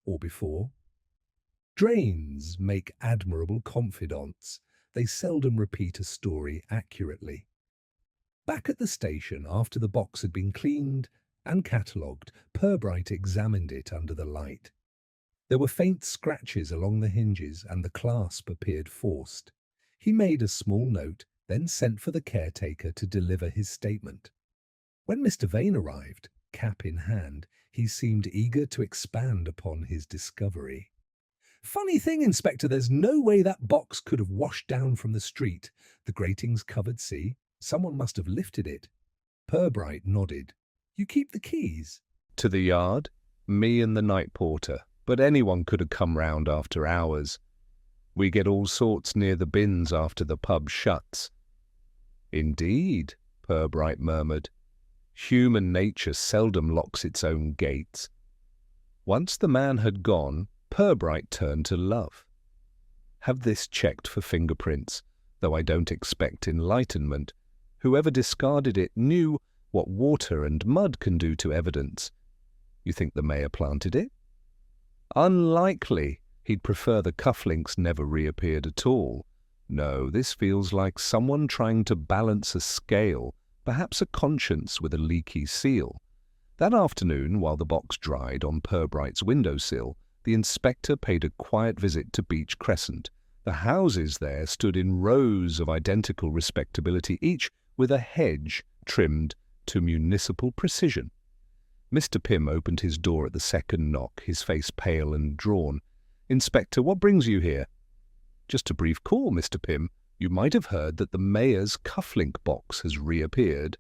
Or before." Drains make admirable confidants. They seldom repeat a story accurately. Back at the station, after the box had been cleaned and catalogued, Purbright examined it under the light. There were faint scratches along the hinges, and the clasp appeared forced. He made a small note, then sent for the caretaker to deliver his statement. When Mr. Vane arrived, cap in hand, he seemed eager to expand upon his discovery. "Funny thing, Inspector, there's no way that box could have washed down from the street. The grating's covered, see? Someone must have lifted it." Purbright nodded. "You keep the keys?" "To the yard. Me and the night porter. But anyone could have come round after hours. We get all sorts near the bins after the pub shuts." "Indeed," Purbright murmured. "Human nature seldom locks its own gates." Once the man had gone, Purbright turned to Love. "Have this checked for fingerprints, though I don't expect enlightenment. Whoever discarded it knew what water and mud can do to evidence. You think the mayor planted it?" "Unlikely. He'd prefer the cufflinks never reappeared at all. No, this feels like someone trying to balance a scale, perhaps a conscience with a leaky seal." That afternoon, while the box dried on Purbright's windowsill, the inspector paid a quiet visit to Beach Crescent. The houses there stood in rows of identical respectability, each with a hedge trimmed to municipal precision. Mr. Pym opened his door at the second knock, his face pale and drawn. "Inspector, what brings you here?" "Just a brief call, Mr. Pym. You might have heard that the mayor's cufflink box has reappeared."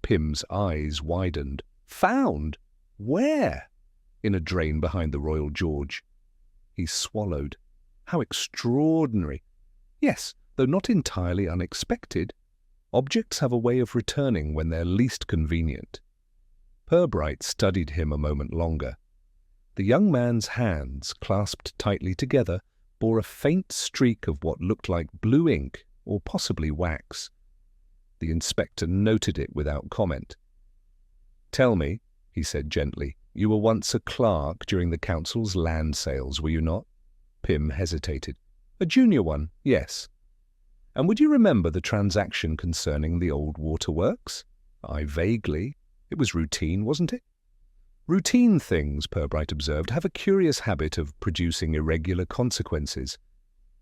Pym's eyes widened. "Found? Where?" "In a drain behind the Royal George." He swallowed. "How extraordinary." "Yes, though not entirely unexpected. Objects have a way of returning when they're least convenient." Purbright studied him a moment longer. The young man's hands, clasped tightly together, bore a faint streak of what looked like blue ink or possibly wax. The inspector noted it without comment. "Tell me," he said gently, "you were once a clerk during the council's land sales, were you not?" Pym hesitated. "A junior one, yes." "And would you remember the transaction concerning the old waterworks?" "I vaguely. It was routine, wasn't it?" "Routine things," Purbright observed, "have a curious habit of producing irregular consequences."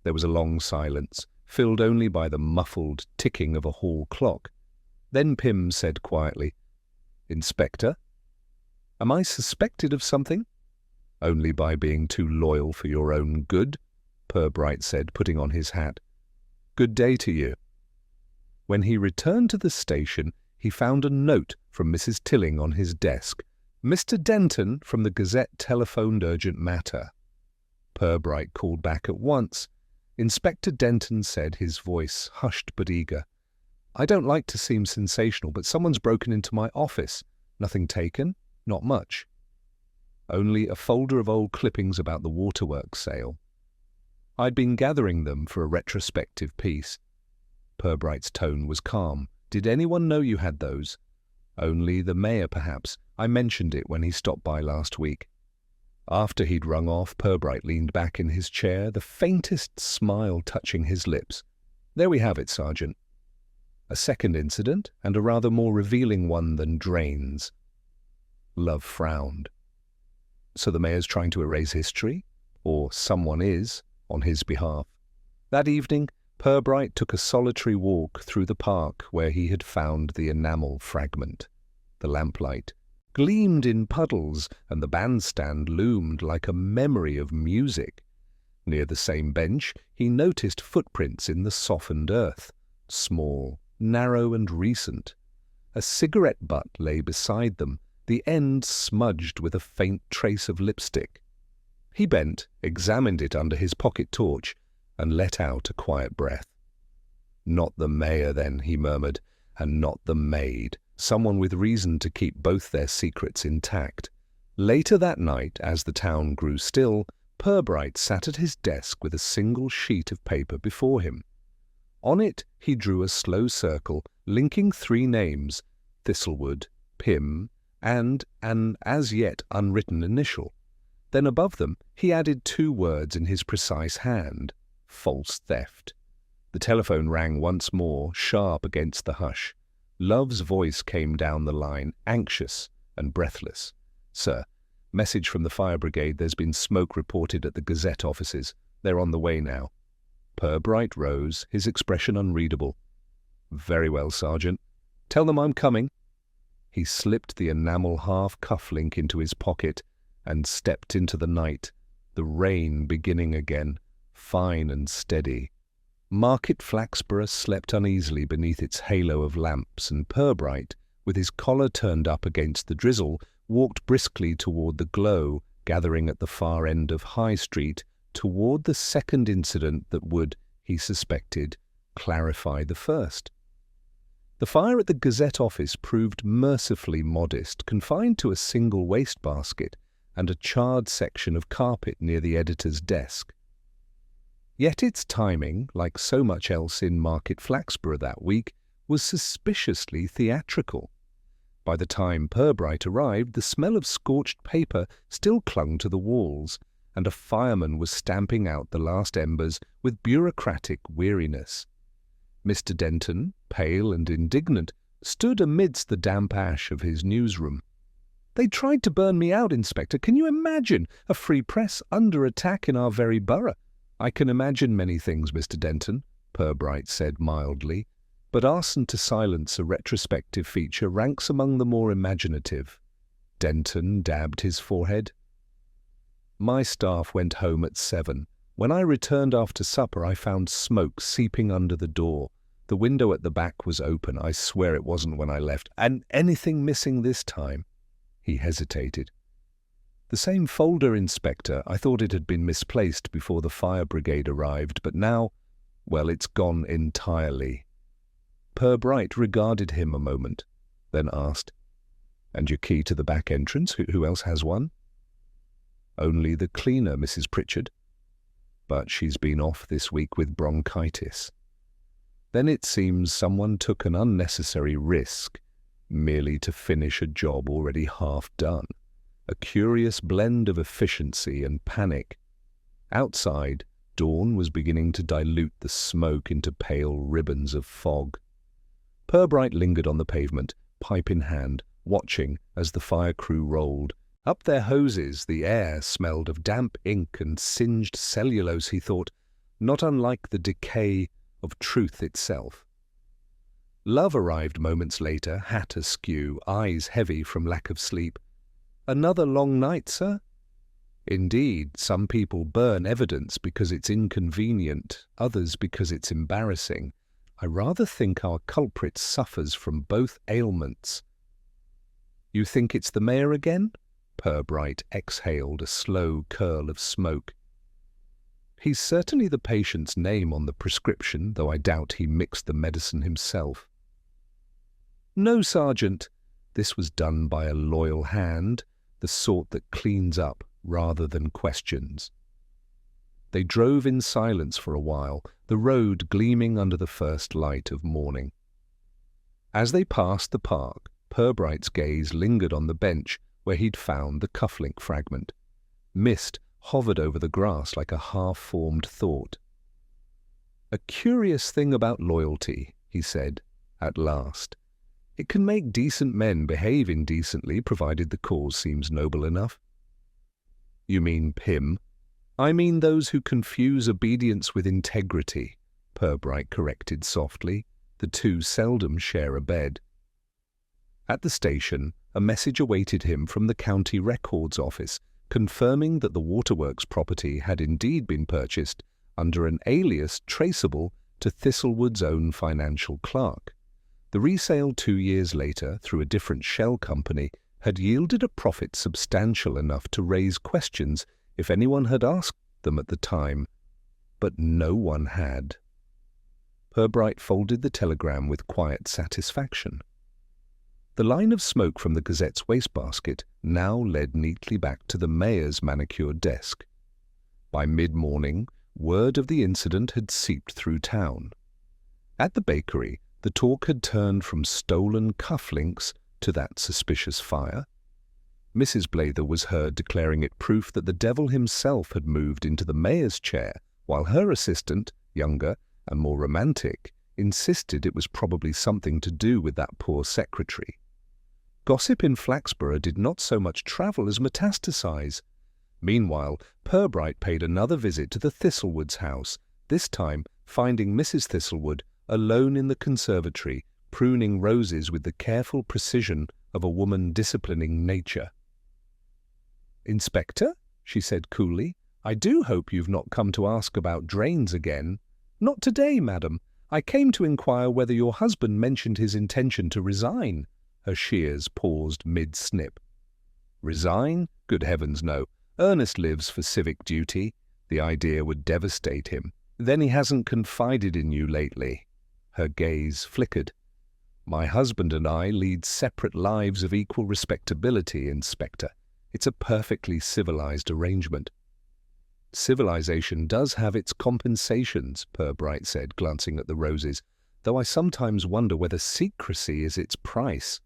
There was a long silence, filled only by the muffled ticking of a hall clock. Then Pym said quietly, "Inspector, am I suspected of something?" "Only by being too loyal for your own good," Purbright said, putting on his hat. "Good day to you." When he returned to the station, he found a note from Mrs. Tilling on his desk. "Mr. Denton from the Gazette telephoned urgent matter." Purbright called back at once. Inspector Denton said, his voice hushed but eager, "I don't like to seem sensational, but someone's broken into my office. Nothing taken? Not much. Only a folder of old clippings about the waterworks sale." I'd been gathering them for a retrospective piece. Purbright's tone was calm. Did anyone know you had those? Only the mayor, perhaps. I mentioned it when he stopped by last week. After he'd rung off, Purbright leaned back in his chair, the faintest smile touching his lips. There we have it, Sergeant. A second incident, and a rather more revealing one than Drain's. Love frowned. So the mayor's trying to erase history? Or someone is, on his behalf. That evening, Purbright took a solitary walk through the park where he had found the enamel fragment. The lamplight gleamed in puddles, and the bandstand loomed like a memory of music. Near the same bench, he noticed footprints in the softened earth, small, narrow and recent. A cigarette butt lay beside them, the end smudged with a faint trace of lipstick. He bent, examined it under his pocket torch, and let out a quiet breath. Not the mayor, then, he murmured, and not the maid, someone with reason to keep both their secrets intact. Later that night, as the town grew still, Purbright sat at his desk with a single sheet of paper before him. On it he drew a slow circle, linking 3 names, Thistlewood, Pym, and an as-yet unwritten initial. Then above them he added 2 words in his precise hand, false theft. The telephone rang once more, sharp against the hush. Love's voice came down the line, anxious and breathless. "Sir, message from the fire brigade. There's been smoke reported at the Gazette offices. They're on the way now." Purbright rose, his expression unreadable. "Very well, Sergeant. Tell them I'm coming." He slipped the enamel half cufflink into his pocket and stepped into the night, the rain beginning again, fine and steady. Market Flaxborough slept uneasily beneath its halo of lamps, and Purbright, with his collar turned up against the drizzle, walked briskly toward the glow gathering at the far end of High Street, toward the second incident that would, he suspected, clarify the first. The fire at the Gazette office proved mercifully modest, confined to a single wastebasket and a charred section of carpet near the editor's desk. Yet its timing, like so much else in Market Flaxborough that week, was suspiciously theatrical. By the time Purbright arrived, the smell of scorched paper still clung to the walls, and a fireman was stamping out the last embers with bureaucratic weariness. Mr. Denton, pale and indignant, stood amidst the damp ash of his newsroom. "They tried to burn me out, Inspector. Can you imagine a free press under attack in our very borough?" "I can imagine many things, Mr. Denton," Purbright said mildly, "but arson to silence a retrospective feature ranks among the more imaginative." Denton dabbed his forehead. "My staff went home at 7. When I returned after supper, I found smoke seeping under the door. The window at the back was open. I swear it wasn't when I left. And anything missing this time?" He hesitated. "The same folder, Inspector. I thought it had been misplaced before the fire brigade arrived, but now, well, it's gone entirely." Purbright regarded him a moment, then asked, "And your key to the back entrance? Who else has one?" "Only the cleaner, Mrs. Pritchard. But she's been off this week with bronchitis." "Then it seems someone took an unnecessary risk, merely to finish a job already half done. A curious blend of efficiency and panic. Outside, dawn was beginning to dilute the smoke into pale ribbons of fog. Purbright lingered on the pavement, pipe in hand, watching as the fire crew rolled. Up their hoses, the air smelled of damp ink and singed cellulose, he thought, not unlike the decay of truth itself. Love arrived moments later, hat askew, eyes heavy from lack of sleep. "Another long night, sir?" "Indeed, some people burn evidence because it's inconvenient, others because it's embarrassing. I rather think our culprit suffers from both ailments." "You think it's the mayor again?" Purbright exhaled a slow curl of smoke. "He's certainly the patient's name on the prescription, though I doubt he mixed the medicine himself." "No, Sergeant. This was done by a loyal hand, the sort that cleans up rather than questions." They drove in silence for a while, the road gleaming under the first light of morning. As they passed the park, Purbright's gaze lingered on the bench where he'd found the cufflink fragment. Mist hovered over the grass like a half-formed thought. "A curious thing about loyalty," he said, at last. "It can make decent men behave indecently, provided the cause seems noble enough." "You mean Pym?" "I mean those who confuse obedience with integrity," Purbright corrected softly. "The two seldom share a bed." At the station, a message awaited him from the county records office, confirming that the waterworks property had indeed been purchased under an alias traceable to Thistlewood's own financial clerk. The resale 2 years later, through a different shell company, had yielded a profit substantial enough to raise questions if anyone had asked them at the time, but no one had. Purbright folded the telegram with quiet satisfaction. The line of smoke from the Gazette's wastebasket now led neatly back to the mayor's manicured desk. By mid-morning, word of the incident had seeped through town. At the bakery, the talk had turned from stolen cufflinks to that suspicious fire. Mrs. Blather was heard declaring it proof that the devil himself had moved into the mayor's chair, while her assistant, younger and more romantic, insisted it was probably something to do with that poor secretary. Gossip in Flaxborough did not so much travel as metastasize. Meanwhile, Purbright paid another visit to the Thistlewoods' house, this time finding Mrs. Thistlewood alone in the conservatory, pruning roses with the careful precision of a woman disciplining nature. "Inspector," she said coolly, "I do hope you've not come to ask about drains again." "Not today, madam. I came to inquire whether your husband mentioned his intention to resign." Her shears paused mid-snip. "Resign? Good heavens, no. Ernest lives for civic duty. The idea would devastate him. Then he hasn't confided in you lately." Her gaze flickered. "My husband and I lead separate lives of equal respectability, Inspector. It's a perfectly civilized arrangement." "Civilization does have its compensations," Purbright said, glancing at the roses, "though I sometimes wonder whether secrecy is its price."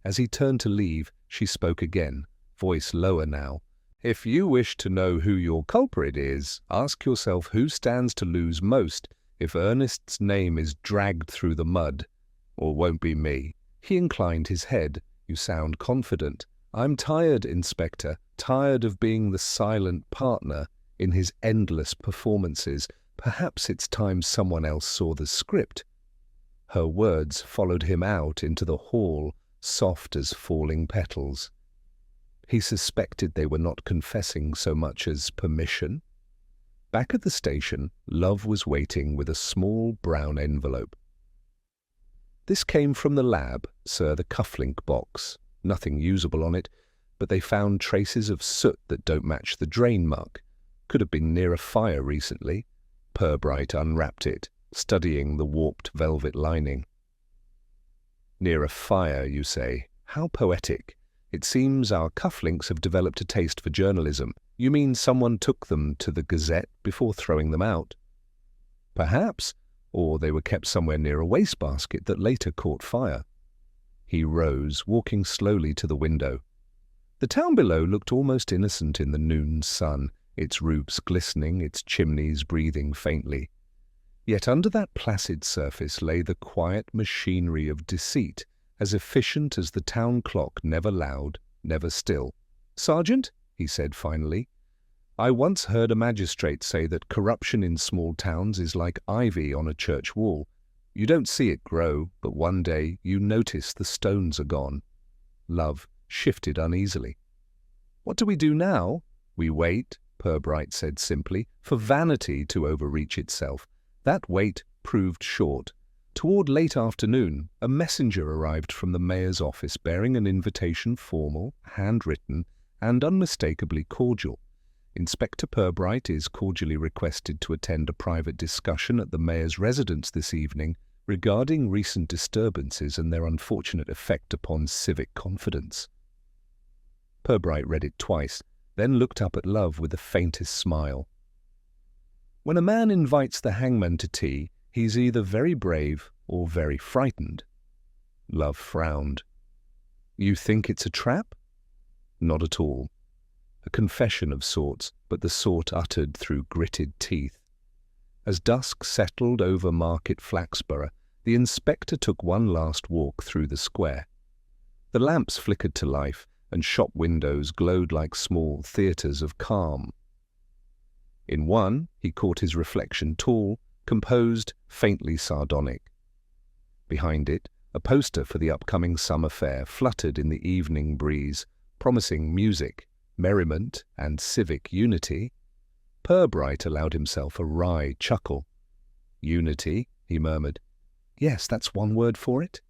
As he turned to leave, she spoke again, voice lower now. "If you wish to know who your culprit is, ask yourself who stands to lose most if Ernest's name is dragged through the mud. Or won't be me." He inclined his head. "You sound confident." "I'm tired, Inspector, tired of being the silent partner in his endless performances. Perhaps it's time someone else saw the script." Her words followed him out into the hall, soft as falling petals. He suspected they were not confessing so much as permission. Back at the station, Love was waiting with a small brown envelope. "This came from the lab, sir, the cufflink box. Nothing usable on it, but they found traces of soot that don't match the drain mark. Could have been near a fire recently." Purbright unwrapped it, studying the warped velvet lining. "Near a fire, you say? How poetic. It seems our cufflinks have developed a taste for journalism. You mean someone took them to the Gazette before throwing them out?" "Perhaps. Or they were kept somewhere near a wastebasket that later caught fire." He rose, walking slowly to the window. The town below looked almost innocent in the noon sun, its roofs glistening, its chimneys breathing faintly. Yet under that placid surface lay the quiet machinery of deceit, as efficient as the town clock, never loud, never still. "Sergeant," he said finally, "I once heard a magistrate say that corruption in small towns is like ivy on a church wall. You don't see it grow, but one day you notice the stones are gone." Love shifted uneasily. "What do we do now?" "We wait," Purbright said simply, "for vanity to overreach itself." That wait proved short. Toward late afternoon, a messenger arrived from the mayor's office bearing an invitation, formal, handwritten, and unmistakably cordial. "Inspector Purbright is cordially requested to attend a private discussion at the mayor's residence this evening regarding recent disturbances and their unfortunate effect upon civic confidence." Purbright read it twice, then looked up at Love with the faintest smile. When a man invites the hangman to tea, he's either very brave or very frightened. Love frowned. You think it's a trap? Not at all. A confession of sorts, but the sort uttered through gritted teeth. As dusk settled over Market Flaxborough, the inspector took one last walk through the square. The lamps flickered to life, and shop windows glowed like small theatres of calm. In one, he caught his reflection tall, composed, faintly sardonic. Behind it, a poster for the upcoming summer fair fluttered in the evening breeze, promising music, merriment, and civic unity. Purbright allowed himself a wry chuckle. Unity, he murmured. Yes, that's one word for it.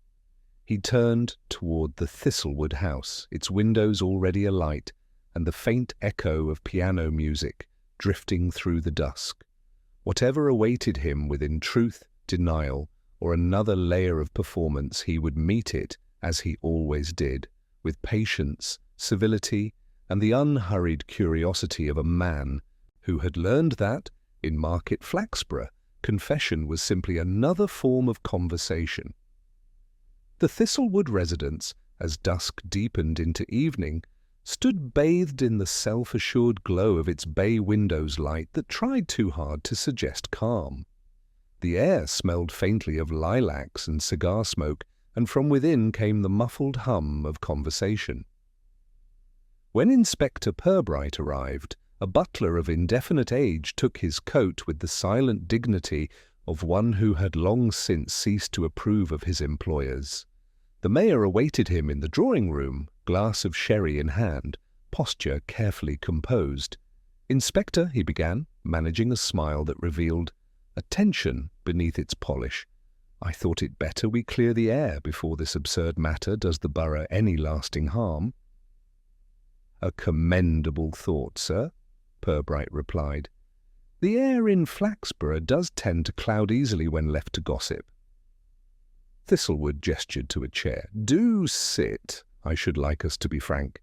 He turned toward the Thistlewood house, its windows already alight, and the faint echo of piano music drifting through the dusk. Whatever awaited him within truth, denial, or another layer of performance, he would meet it, as he always did, with patience, civility, and the unhurried curiosity of a man who had learned that, in Market Flaxborough, confession was simply another form of conversation. The Thistlewood residence, as dusk deepened into evening, stood bathed in the self-assured glow of its bay windows light that tried too hard to suggest calm. The air smelled faintly of lilacs and cigar smoke, and from within came the muffled hum of conversation. When Inspector Purbright arrived, a butler of indefinite age took his coat with the silent dignity of one who had long since ceased to approve of his employers. The mayor awaited him in the drawing-room, glass of sherry in hand, posture carefully composed. "Inspector," he began, managing a smile that revealed a tension beneath its polish, "I thought it better we clear the air before this absurd matter does the borough any lasting harm." "A commendable thought, sir," Purbright replied. "The air in Flaxborough does tend to cloud easily when left to gossip." Thistlewood gestured to a chair. "Do sit. I should like us to be frank."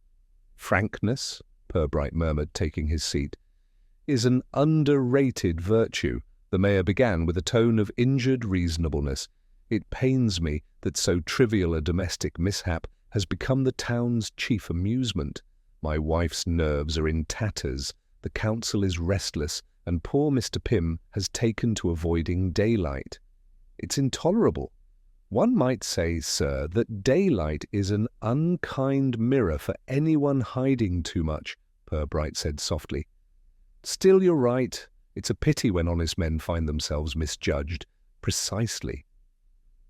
"Frankness," Purbright murmured, taking his seat, "is an underrated virtue," the mayor began with a tone of injured reasonableness. "It pains me that so trivial a domestic mishap has become the town's chief amusement. My wife's nerves are in tatters, the council is restless, and poor Mr. Pym has taken to avoiding daylight. It's intolerable. One might say, sir, that daylight is an unkind mirror for anyone hiding too much," Purbright said softly. "Still, you're right. It's a pity when honest men find themselves misjudged." "Precisely."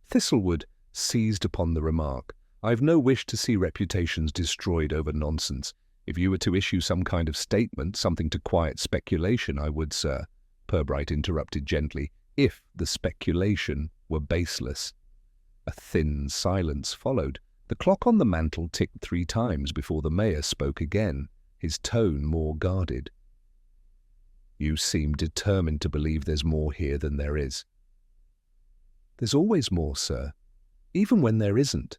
Thistlewood seized upon the remark. "I've no wish to see reputations destroyed over nonsense. If you were to issue some kind of statement, something to quiet speculation, I would, sir," Purbright interrupted gently, "if the speculation were baseless." A thin silence followed. The clock on the mantel ticked 3 times before the mayor spoke again, his tone more guarded. "You seem determined to believe there's more here than there is." "There's always more, sir, even when there isn't."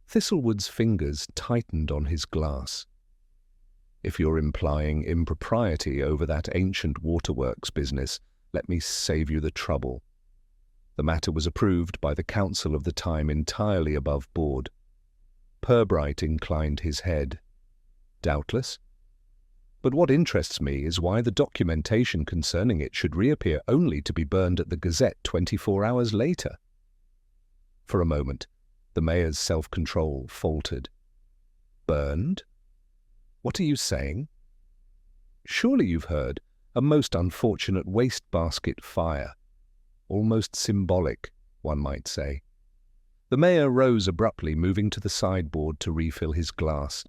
Thistlewood's fingers tightened on his glass. "If you're implying impropriety over that ancient waterworks business, let me save you the trouble. The matter was approved by the council of the time entirely above board." Purbright inclined his head. "Doubtless. But what interests me is why the documentation concerning it should reappear only to be burned at the Gazette 24 hours later." For a moment, the mayor's self-control faltered. "Burned? What are you saying?" "Surely you've heard. A most unfortunate wastebasket fire. Almost symbolic, one might say." The mayor rose abruptly, moving to the sideboard to refill his glass.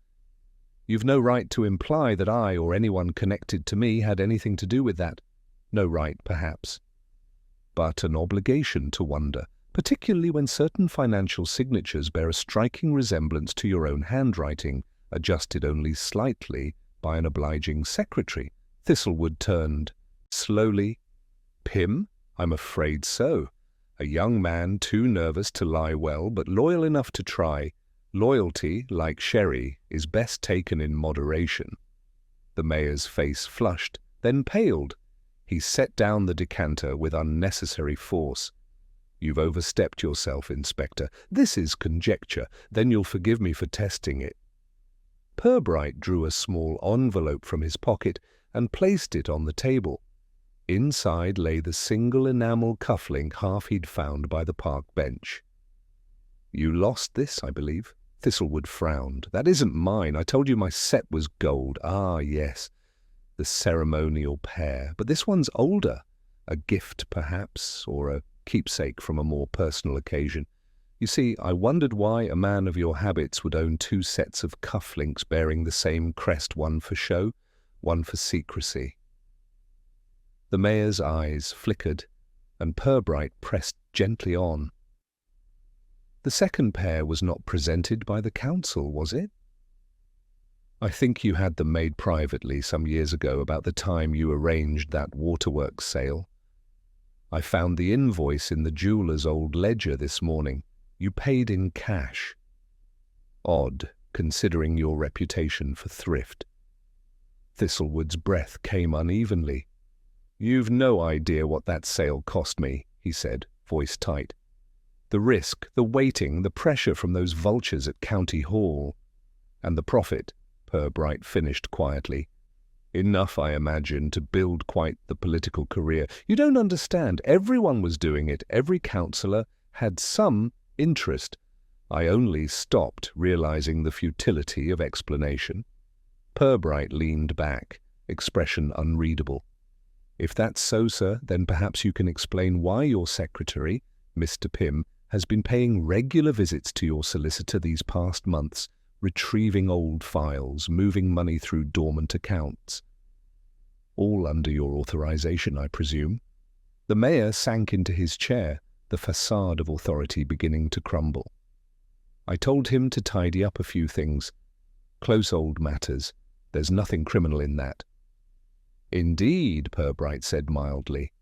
"You've no right to imply that I or anyone connected to me had anything to do with that. No right, perhaps. But an obligation to wonder, particularly when certain financial signatures bear a striking resemblance to your own handwriting, adjusted only slightly by an obliging secretary." Thistlewood turned. Slowly. "Pym? I'm afraid so. A young man too nervous to lie well, but loyal enough to try. Loyalty, like sherry, is best taken in moderation." The mayor's face flushed, then paled. He set down the decanter with unnecessary force. "You've overstepped yourself, Inspector. This is conjecture. Then you'll forgive me for testing it." Purbright drew a small envelope from his pocket and placed it on the table. Inside lay the single enamel cufflink half he'd found by the park bench. "You lost this, I believe?" Thistlewood frowned. "That isn't mine. I told you my set was gold." "Ah, yes, the ceremonial pair. But this one's older. A gift, perhaps, or a keepsake from a more personal occasion. You see, I wondered why a man of your habits would own two sets of cufflinks bearing the same crest, one for show, one for secrecy." The mayor's eyes flickered, and Purbright pressed gently on. "The second pair was not presented by the council, was it?" "I think you had them made privately some years ago, about the time you arranged that waterworks sale. I found the invoice in the jeweller's old ledger this morning. You paid in cash. Odd, considering your reputation for thrift." Thistlewood's breath came unevenly. "You've no idea what that sale cost me," he said, voice tight. "The risk, the waiting, the pressure from those vultures at County Hall. And the profit," Purbright finished quietly. "Enough, I imagine, to build quite the political career. You don't understand. Everyone was doing it. Every councillor had some interest. I only stopped, realizing the futility of explanation." Purbright leaned back, expression unreadable. "If that's so, sir, then perhaps you can explain why your secretary, Mr. Pym, has been paying regular visits to your solicitor these past months, retrieving old files, moving money through dormant accounts. All under your authorization, I presume." The mayor sank into his chair, the facade of authority beginning to crumble. "I told him to tidy up a few things. Close old matters. There's nothing criminal in that." "Indeed," Purbright said mildly.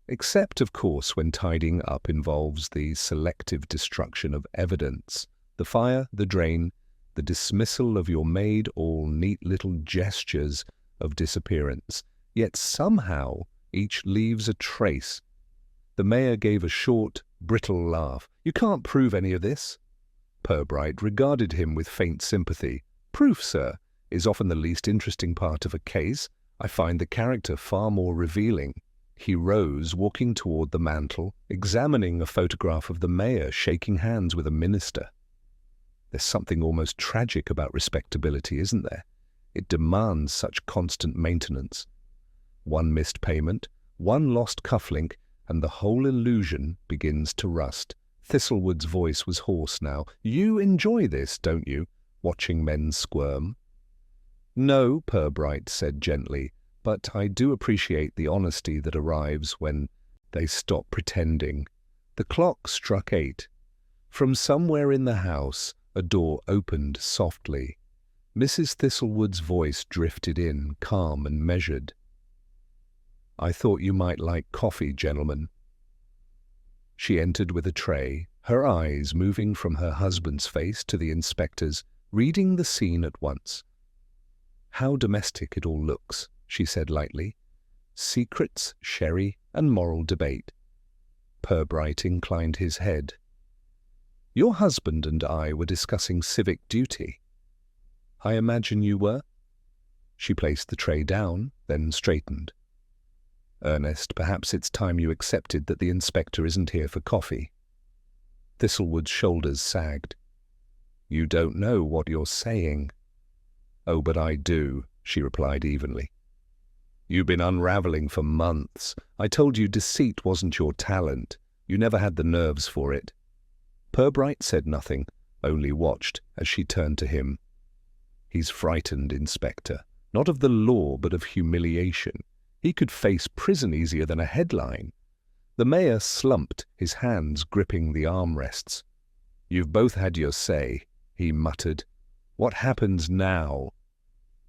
"Except, of course, when tidying up involves the selective destruction of evidence. The fire, the drain, the dismissal of your maid, all neat little gestures of disappearance. Yet somehow each leaves a trace." The mayor gave a short, brittle laugh. "You can't prove any of this?" Purbright regarded him with faint sympathy. "Proof, sir, is often the least interesting part of a case. I find the character far more revealing." He rose, walking toward the mantel, examining a photograph of the mayor shaking hands with a minister. "There's something almost tragic about respectability, isn't there? It demands such constant maintenance. One missed payment, one lost cufflink, and the whole illusion begins to rust." Thistlewood's voice was hoarse now. "You enjoy this, don't you, watching men squirm?" "No," Purbright said gently, "but I do appreciate the honesty that arrives when they stop pretending." The clock struck 8. From somewhere in the house, a door opened softly. Mrs. Thistlewood's voice drifted in, calm and measured. "I thought you might like coffee, gentlemen." She entered with a tray, her eyes moving from her husband's face to the inspector's, reading the scene at once. "How domestic it all looks," she said lightly. "Secrets, sherry, and moral debate." Purbright inclined his head. "Your husband and I were discussing civic duty." "I imagine you were." She placed the tray down, then straightened. "Ernest, perhaps it's time you accepted that the inspector isn't here for coffee." Thistlewood's shoulders sagged. "You don't know what you're saying." "Oh, but I do," she replied evenly. "You've been unraveling for months. I told you deceit wasn't your talent. You never had the nerves for it." Purbright said nothing, only watched as she turned to him. "He's frightened, Inspector, not of the law but of humiliation. He could face prison easier than a headline." The mayor slumped, his hands gripping the armrests. "You've both had your say," he muttered. "What happens now?"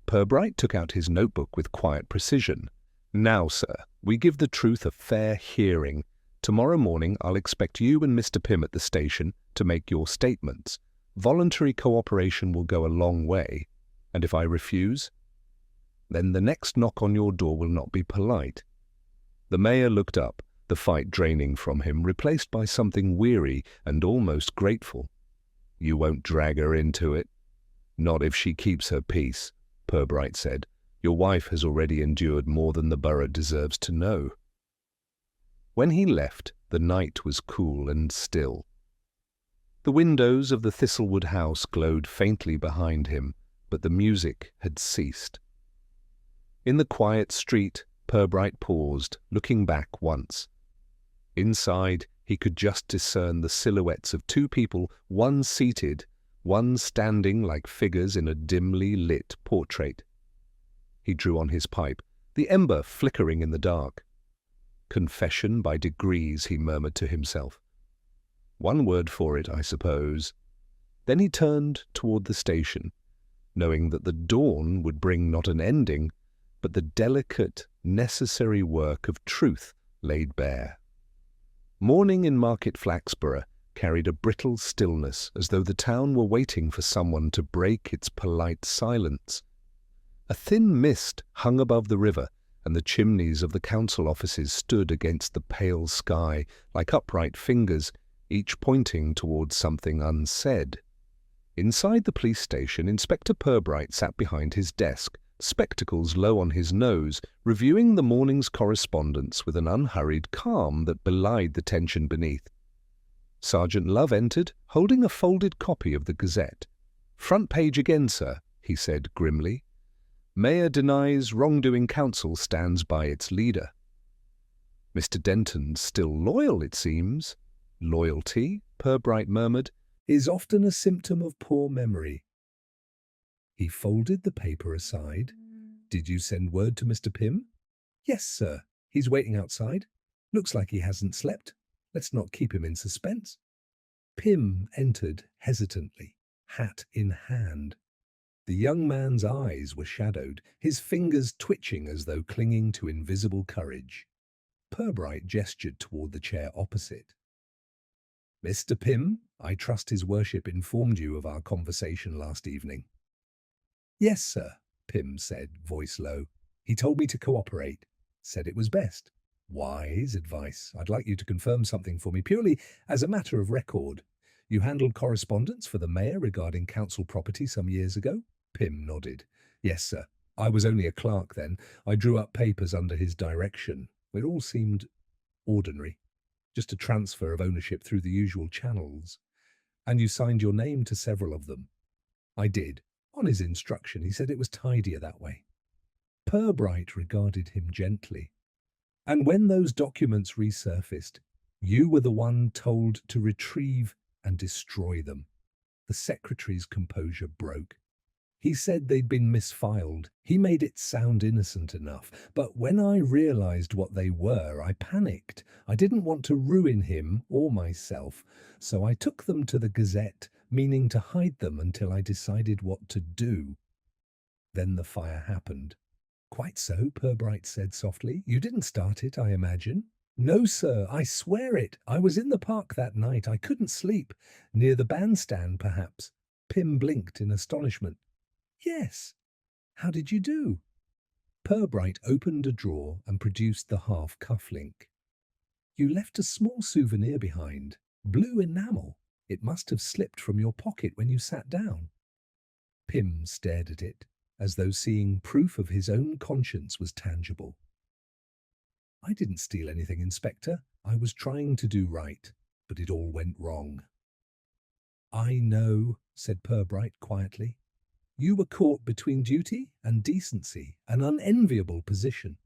Purbright took out his notebook with quiet precision. "Now, sir, we give the truth a fair hearing. Tomorrow morning I'll expect you and Mr. Pym at the station to make your statements. Voluntary cooperation will go a long way. And if I refuse, then the next knock on your door will not be polite. The mayor looked up, the fight draining from him, replaced by something weary and almost grateful. "You won't drag her into it?" "Not if she keeps her peace," Purbright said. "Your wife has already endured more than the borough deserves to know." When he left, the night was cool and still. The windows of the Thistlewood house glowed faintly behind him, but the music had ceased. In the quiet street, Purbright paused, looking back once. Inside, he could just discern the silhouettes of two people, one seated, one standing like figures in a dimly lit portrait. He drew on his pipe, the ember flickering in the dark. "Confession by degrees," he murmured to himself. "One word for it, I suppose." Then he turned toward the station, knowing that the dawn would bring not an ending, but the delicate, necessary work of truth laid bare. Morning in Market Flaxborough carried a brittle stillness, as though the town were waiting for someone to break its polite silence. A thin mist hung above the river, and the chimneys of the council offices stood against the pale sky like upright fingers, each pointing towards something unsaid. Inside the police station, Inspector Purbright sat behind his desk, spectacles low on his nose, reviewing the morning's correspondence with an unhurried calm that belied the tension beneath. Sergeant Love entered, holding a folded copy of the Gazette. "Front page again, sir," he said grimly. "Mayor denies wrongdoing, council stands by its leader." "Mr. Denton's still loyal, it seems." "Loyalty," Purbright murmured, "is often a symptom of poor memory." He folded the paper aside. "Did you send word to Mr. Pym?" "Yes, sir. He's waiting outside. Looks like he hasn't slept. Let's not keep him in suspense." Pym entered hesitantly, hat in hand. The young man's eyes were shadowed, his fingers twitching as though clinging to invisible courage. Purbright gestured toward the chair opposite. "Mr. Pym, I trust his worship informed you of our conversation last evening." "Yes, sir," Pym said, voice low. "He told me to cooperate. Said it was best. Wise advice. I'd like you to confirm something for me, purely as a matter of record. You handled correspondence for the mayor regarding council property some years ago?" Pym nodded. "Yes, sir. I was only a clerk then. I drew up papers under his direction. It all seemed ordinary. Just a transfer of ownership through the usual channels. And you signed your name to several of them." "I did. On his instruction. He said it was tidier that way." Purbright regarded him gently. "And when those documents resurfaced, you were the one told to retrieve and destroy them." The secretary's composure broke. "He said they'd been misfiled. He made it sound innocent enough. But when I realized what they were, I panicked. I didn't want to ruin him or myself, so I took them to the Gazette, meaning to hide them until I decided what to do. Then the fire happened." "Quite so," Purbright said softly. "You didn't start it, I imagine?" "No, sir, I swear it. I was in the park that night. I couldn't sleep. Near the bandstand, perhaps." Pym blinked in astonishment. "Yes. How did you do?" Purbright opened a drawer and produced the half cufflink. "You left a small souvenir behind. Blue enamel. It must have slipped from your pocket when you sat down." Pym stared at it, as though seeing proof of his own conscience was tangible. "I didn't steal anything, Inspector. I was trying to do right, but it all went wrong." "I know," said Purbright quietly. "You were caught between duty and decency, an unenviable position."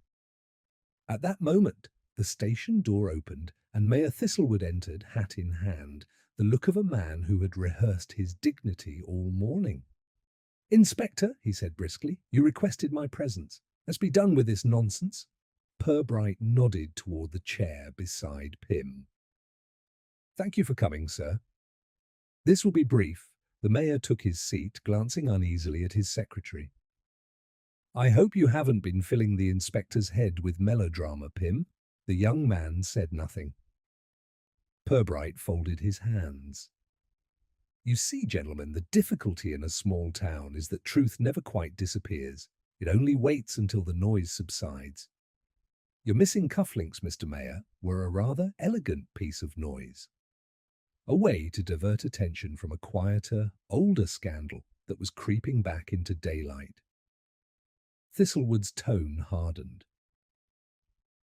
At that moment, the station door opened, and Mayor Thistlewood entered, hat in hand, the look of a man who had rehearsed his dignity all morning. "Inspector," he said briskly, "you requested my presence. Let's be done with this nonsense." Purbright nodded toward the chair beside Pym. "Thank you for coming, sir." "This will be brief." The mayor took his seat, glancing uneasily at his secretary. "I hope you haven't been filling the inspector's head with melodrama, Pym." The young man said nothing. Purbright folded his hands. "You see, gentlemen, the difficulty in a small town is that truth never quite disappears. It only waits until the noise subsides. Your missing cufflinks, Mr. Mayor, were a rather elegant piece of noise. A way to divert attention from a quieter, older scandal that was creeping back into daylight. Thistlewood's tone hardened.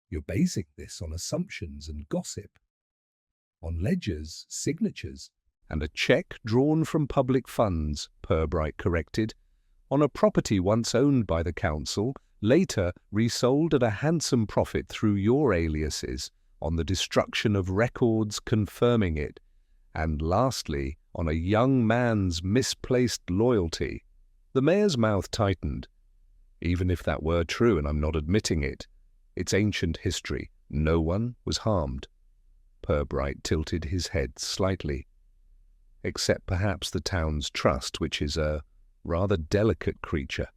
You're basing this on assumptions and gossip, on ledgers, signatures, and a cheque drawn from public funds, Purbright corrected, on a property once owned by the council, later resold at a handsome profit through your aliases, on the destruction of records confirming it, and lastly, on a young man's misplaced loyalty. The mayor's mouth tightened. Even if that were true, and I'm not admitting it, it's ancient history. No one was harmed. Purbright tilted his head slightly. Except perhaps the town's trust, which is a rather delicate creature.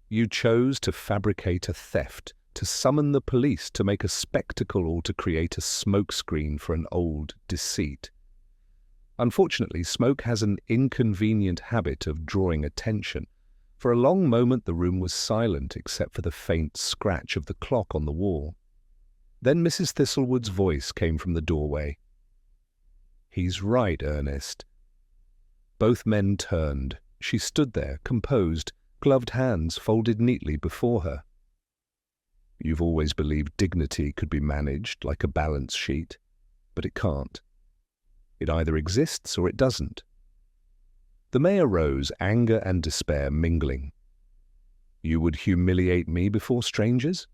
You chose to fabricate a theft, to summon the police, to make a spectacle, or to create a smokescreen for an old deceit. Unfortunately, smoke has an inconvenient habit of drawing attention. For a long moment the room was silent except for the faint scratch of the clock on the wall. Then Mrs. Thistlewood's voice came from the doorway. "He's right, Ernest." Both men turned. She stood there, composed, gloved hands folded neatly before her. "You've always believed dignity could be managed like a balance sheet, but it can't. It either exists or it doesn't." The mayor rose, anger and despair mingling. "You would humiliate me before strangers?"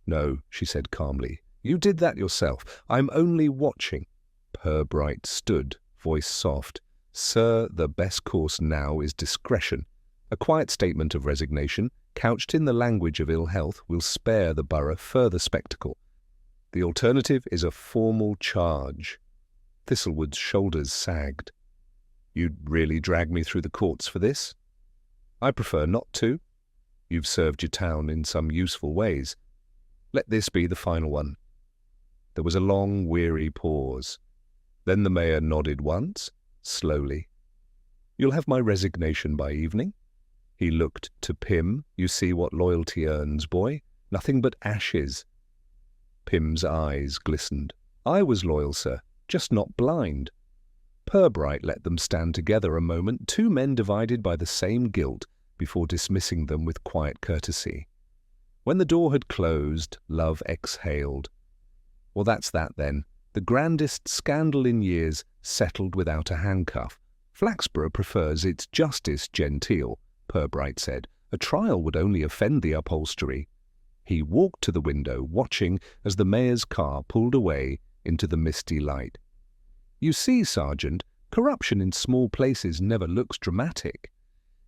"No," she said calmly. "You did that yourself. I'm only watching." Purbright stood, voice soft. "Sir, the best course now is discretion. A quiet statement of resignation, couched in the language of ill health, will spare the borough further spectacle. The alternative is a formal charge." Thistlewood's shoulders sagged. "You'd really drag me through the courts for this?" "I prefer not to. You've served your town in some useful ways. Let this be the final one." There was a long, weary pause. Then the mayor nodded once, slowly. "You'll have my resignation by evening?" He looked to Pym. "You see what loyalty earns, boy. Nothing but ashes." Pym's eyes glistened. "I was loyal, sir, just not blind." Purbright let them stand together a moment, two men divided by the same guilt, before dismissing them with quiet courtesy. When the door had closed, Love exhaled. "Well, that's that then. The grandest scandal in years settled without a handcuff. Flaxborough prefers its justice genteel," Purbright said. "A trial would only offend the upholstery." He walked to the window, watching as the mayor's car pulled away into the misty light. "You see, Sergeant, corruption in small places never looks dramatic.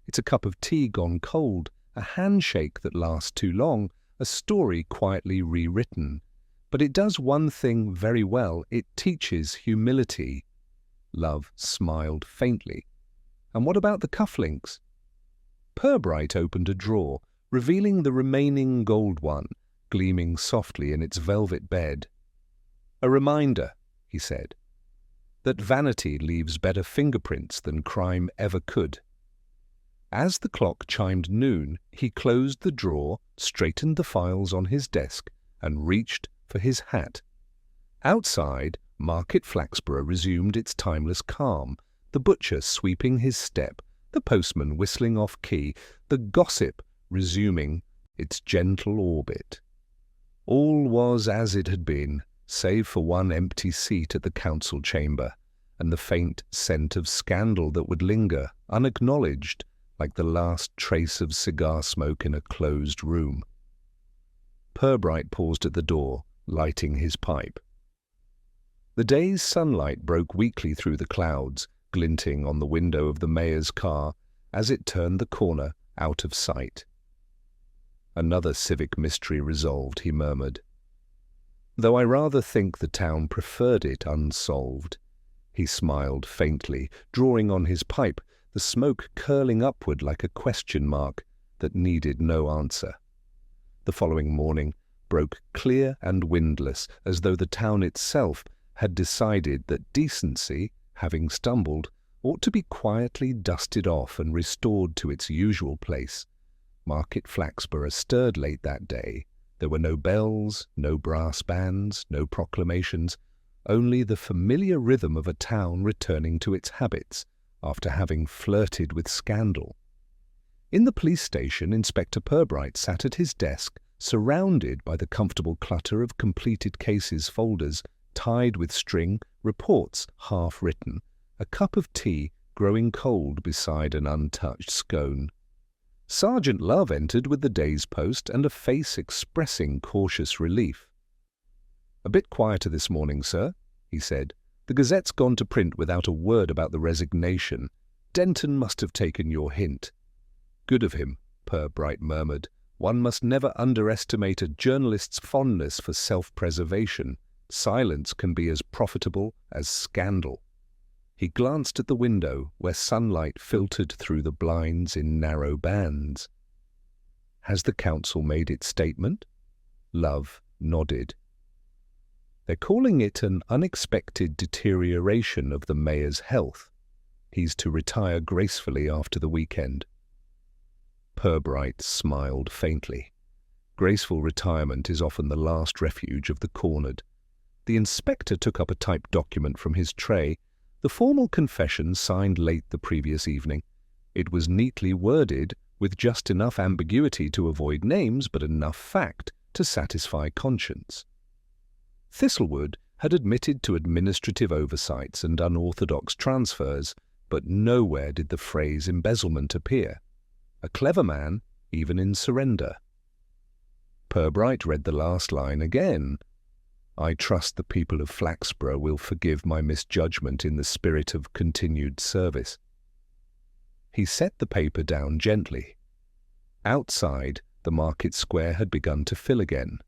It's a cup of tea gone cold, a handshake that lasts too long, a story quietly rewritten. But it does one thing very well. It teaches humility." Love smiled faintly. "And what about the cufflinks?" Purbright opened a drawer, revealing the remaining gold one, gleaming softly in its velvet bed. "A reminder," he said, "that vanity leaves better fingerprints than crime ever could." As the clock chimed noon, he closed the drawer, straightened the files on his desk, and reached for his hat. Outside, Market Flaxborough resumed its timeless calm, the butcher sweeping his step, the postman whistling off-key, the gossip resuming its gentle orbit. All was as it had been, save for one empty seat at the council chamber, and the faint scent of scandal that would linger, unacknowledged, like the last trace of cigar smoke in a closed room. Purbright paused at the door, lighting his pipe. The day's sunlight broke weakly through the clouds, glinting on the window of the mayor's car as it turned the corner out of sight. "Another civic mystery resolved," he murmured. "Though I rather think the town preferred it unsolved." He smiled faintly, drawing on his pipe, the smoke curling upward like a question mark that needed no answer. The following morning broke clear and windless, as though the town itself had decided that decency, having stumbled, ought to be quietly dusted off and restored to its usual place. Market Flaxborough stirred late that day, There were no bells, no brass bands, no proclamations, only the familiar rhythm of a town returning to its habits after having flirted with scandal. In the police station, Inspector Purbright sat at his desk, surrounded by the comfortable clutter of completed cases, folders tied with string, reports half-written, a cup of tea growing cold beside an untouched scone. Sergeant Love entered with the day's post and a face expressing cautious relief. "A bit quieter this morning, sir," he said. "The Gazette's gone to print without a word about the resignation. Denton must have taken your hint." "Good of him," Purbright murmured. "One must never underestimate a journalist's fondness for self-preservation. Silence can be as profitable as scandal." He glanced at the window, where sunlight filtered through the blinds in narrow bands. "Has the council made its statement?" Love nodded. "They're calling it an unexpected deterioration of the mayor's health. He's to retire gracefully after the weekend." Purbright smiled faintly. Graceful retirement is often the last refuge of the cornered. The inspector took up a typed document from his tray, the formal confession signed late the previous evening. It was neatly worded, with just enough ambiguity to avoid names, but enough fact to satisfy conscience. Thistlewood had admitted to administrative oversights and unorthodox transfers, but nowhere did the phrase embezzlement appear. A clever man, even in surrender. Purbright read the last line again. "I trust the people of Flaxborough will forgive my misjudgment in the spirit of continued service." He set the paper down gently. Outside, the market square had begun to fill again.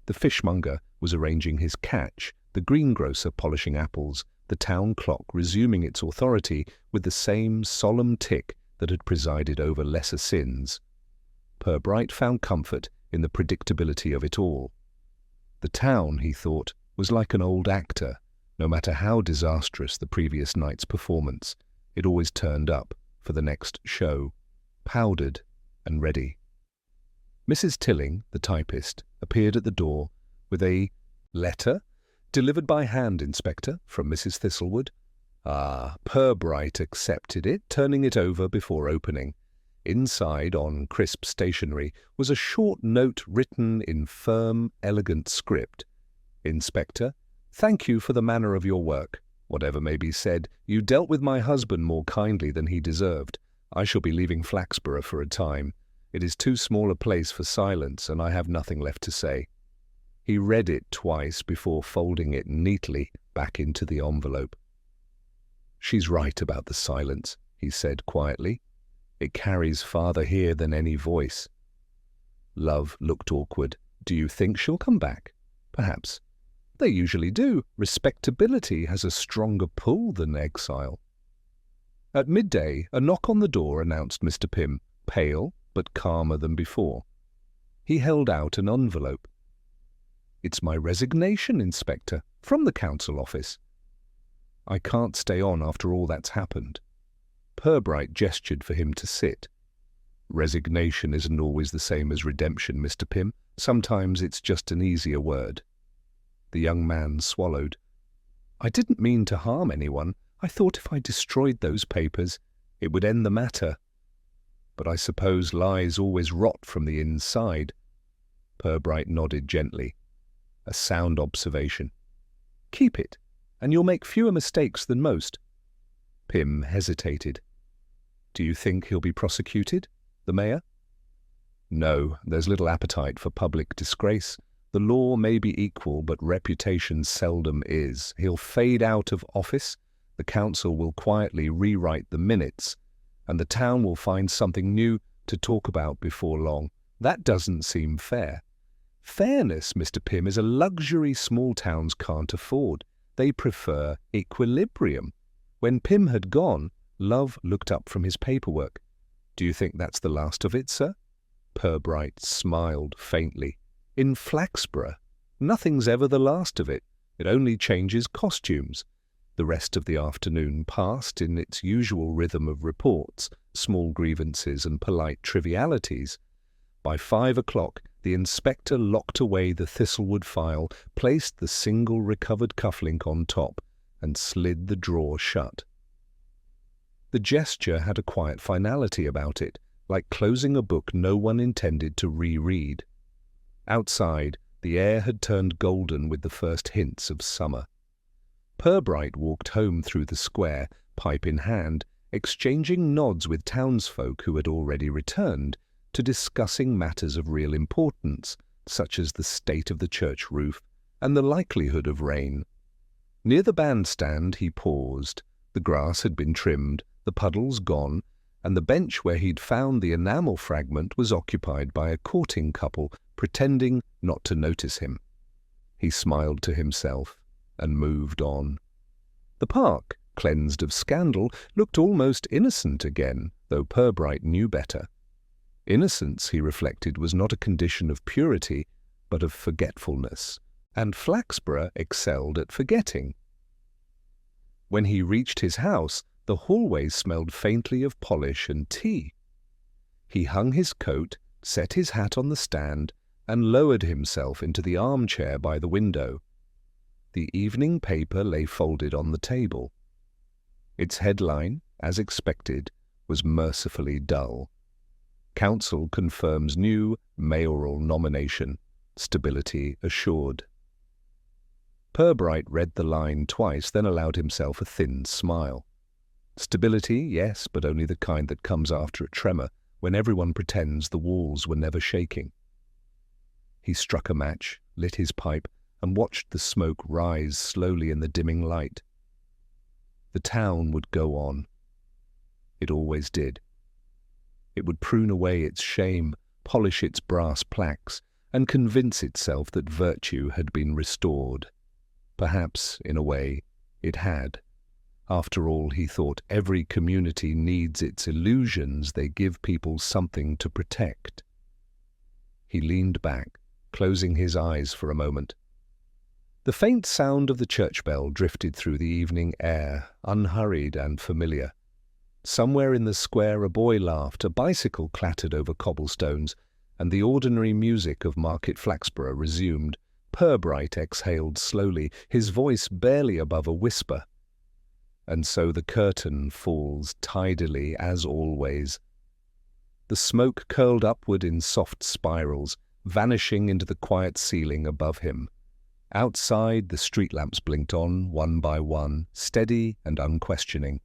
The fishmonger was arranging his catch, the greengrocer polishing apples, the town clock resuming its authority with the same solemn tick that had presided over lesser sins. Purbright found comfort in the predictability of it all. The town, he thought, was like an old actor. No matter how disastrous the previous night's performance, it always turned up for the next show, powdered and ready. Mrs. Tilling, the typist, appeared at the door with a letter, delivered by hand, Inspector, from Mrs. Thistlewood. Purbright accepted it, turning it over before opening. Inside, on crisp stationery, was a short note written in firm, elegant script. "Inspector, thank you for the manner of your work. Whatever may be said, you dealt with my husband more kindly than he deserved. I shall be leaving Flaxborough for a time. It is too small a place for silence, and I have nothing left to say." He read it twice before folding it neatly back into the envelope. "She's right about the silence," he said quietly. "It carries farther here than any voice." Love looked awkward. "Do you think she'll come back?" "Perhaps." "They usually do. Respectability has a stronger pull than exile." At midday, a knock on the door announced Mr. Pym, pale but calmer than before. He held out an envelope. "It's my resignation, Inspector, from the council office." "I can't stay on after all that's happened." Purbright gestured for him to sit. "Resignation isn't always the same as redemption, Mr. Pym. Sometimes it's just an easier word." The young man swallowed. "I didn't mean to harm anyone. I thought if I destroyed those papers, it would end the matter. But I suppose lies always rot from the inside." Purbright nodded gently. A sound observation. "Keep it, and you'll make fewer mistakes than most." Pym hesitated. "Do you think he'll be prosecuted, the mayor?" "No, there's little appetite for public disgrace. The law may be equal, but reputation seldom is. He'll fade out of office, the council will quietly rewrite the minutes, and the town will find something new to talk about before long. That doesn't seem fair." "Fairness, Mr. Pym, is a luxury small towns can't afford. They prefer equilibrium." When Pym had gone, Love looked up from his paperwork. "Do you think that's the last of it, sir?" Purbright smiled faintly. "In Flaxborough, nothing's ever the last of it. It only changes costumes." The rest of the afternoon passed in its usual rhythm of reports, small grievances and polite trivialities. By 5 o'clock, the inspector locked away the thistlewood file, placed the single recovered cufflink on top, and slid the drawer shut. The gesture had a quiet finality about it, like closing a book no one intended to reread. Outside, the air had turned golden with the first hints of summer. Purbright walked home through the square, pipe in hand, exchanging nods with townsfolk who had already returned, to discussing matters of real importance, such as the state of the church roof and the likelihood of rain. Near the bandstand he paused. The grass had been trimmed, the puddles gone, and the bench where he'd found the enamel fragment was occupied by a courting couple pretending not to notice him. He smiled to himself and moved on. The park, cleansed of scandal, looked almost innocent again, though Purbright knew better. Innocence, he reflected, was not a condition of purity, but of forgetfulness, and Flaxborough excelled at forgetting. When he reached his house, the hallway smelled faintly of polish and tea. He hung his coat, set his hat on the stand, and lowered himself into the armchair by the window. The evening paper lay folded on the table. Its headline, as expected, was mercifully dull. Council confirms new mayoral nomination. Stability assured. Purbright read the line twice, then allowed himself a thin smile. Stability, yes, but only the kind that comes after a tremor, when everyone pretends the walls were never shaking. He struck a match, lit his pipe, and watched the smoke rise slowly in the dimming light. The town would go on. It always did. It would prune away its shame, polish its brass plaques, and convince itself that virtue had been restored. Perhaps, in a way, it had. After all, he thought, every community needs its illusions. They give people something to protect. He leaned back, closing his eyes for a moment. The faint sound of the church bell drifted through the evening air, unhurried and familiar. Somewhere in the square a boy laughed, a bicycle clattered over cobblestones, and the ordinary music of Market Flaxborough resumed. Purbright exhaled slowly, his voice barely above a whisper. And so the curtain falls tidily, as always. The smoke curled upward in soft spirals, vanishing into the quiet ceiling above him. Outside, the street lamps blinked on, one by one, steady and unquestioning.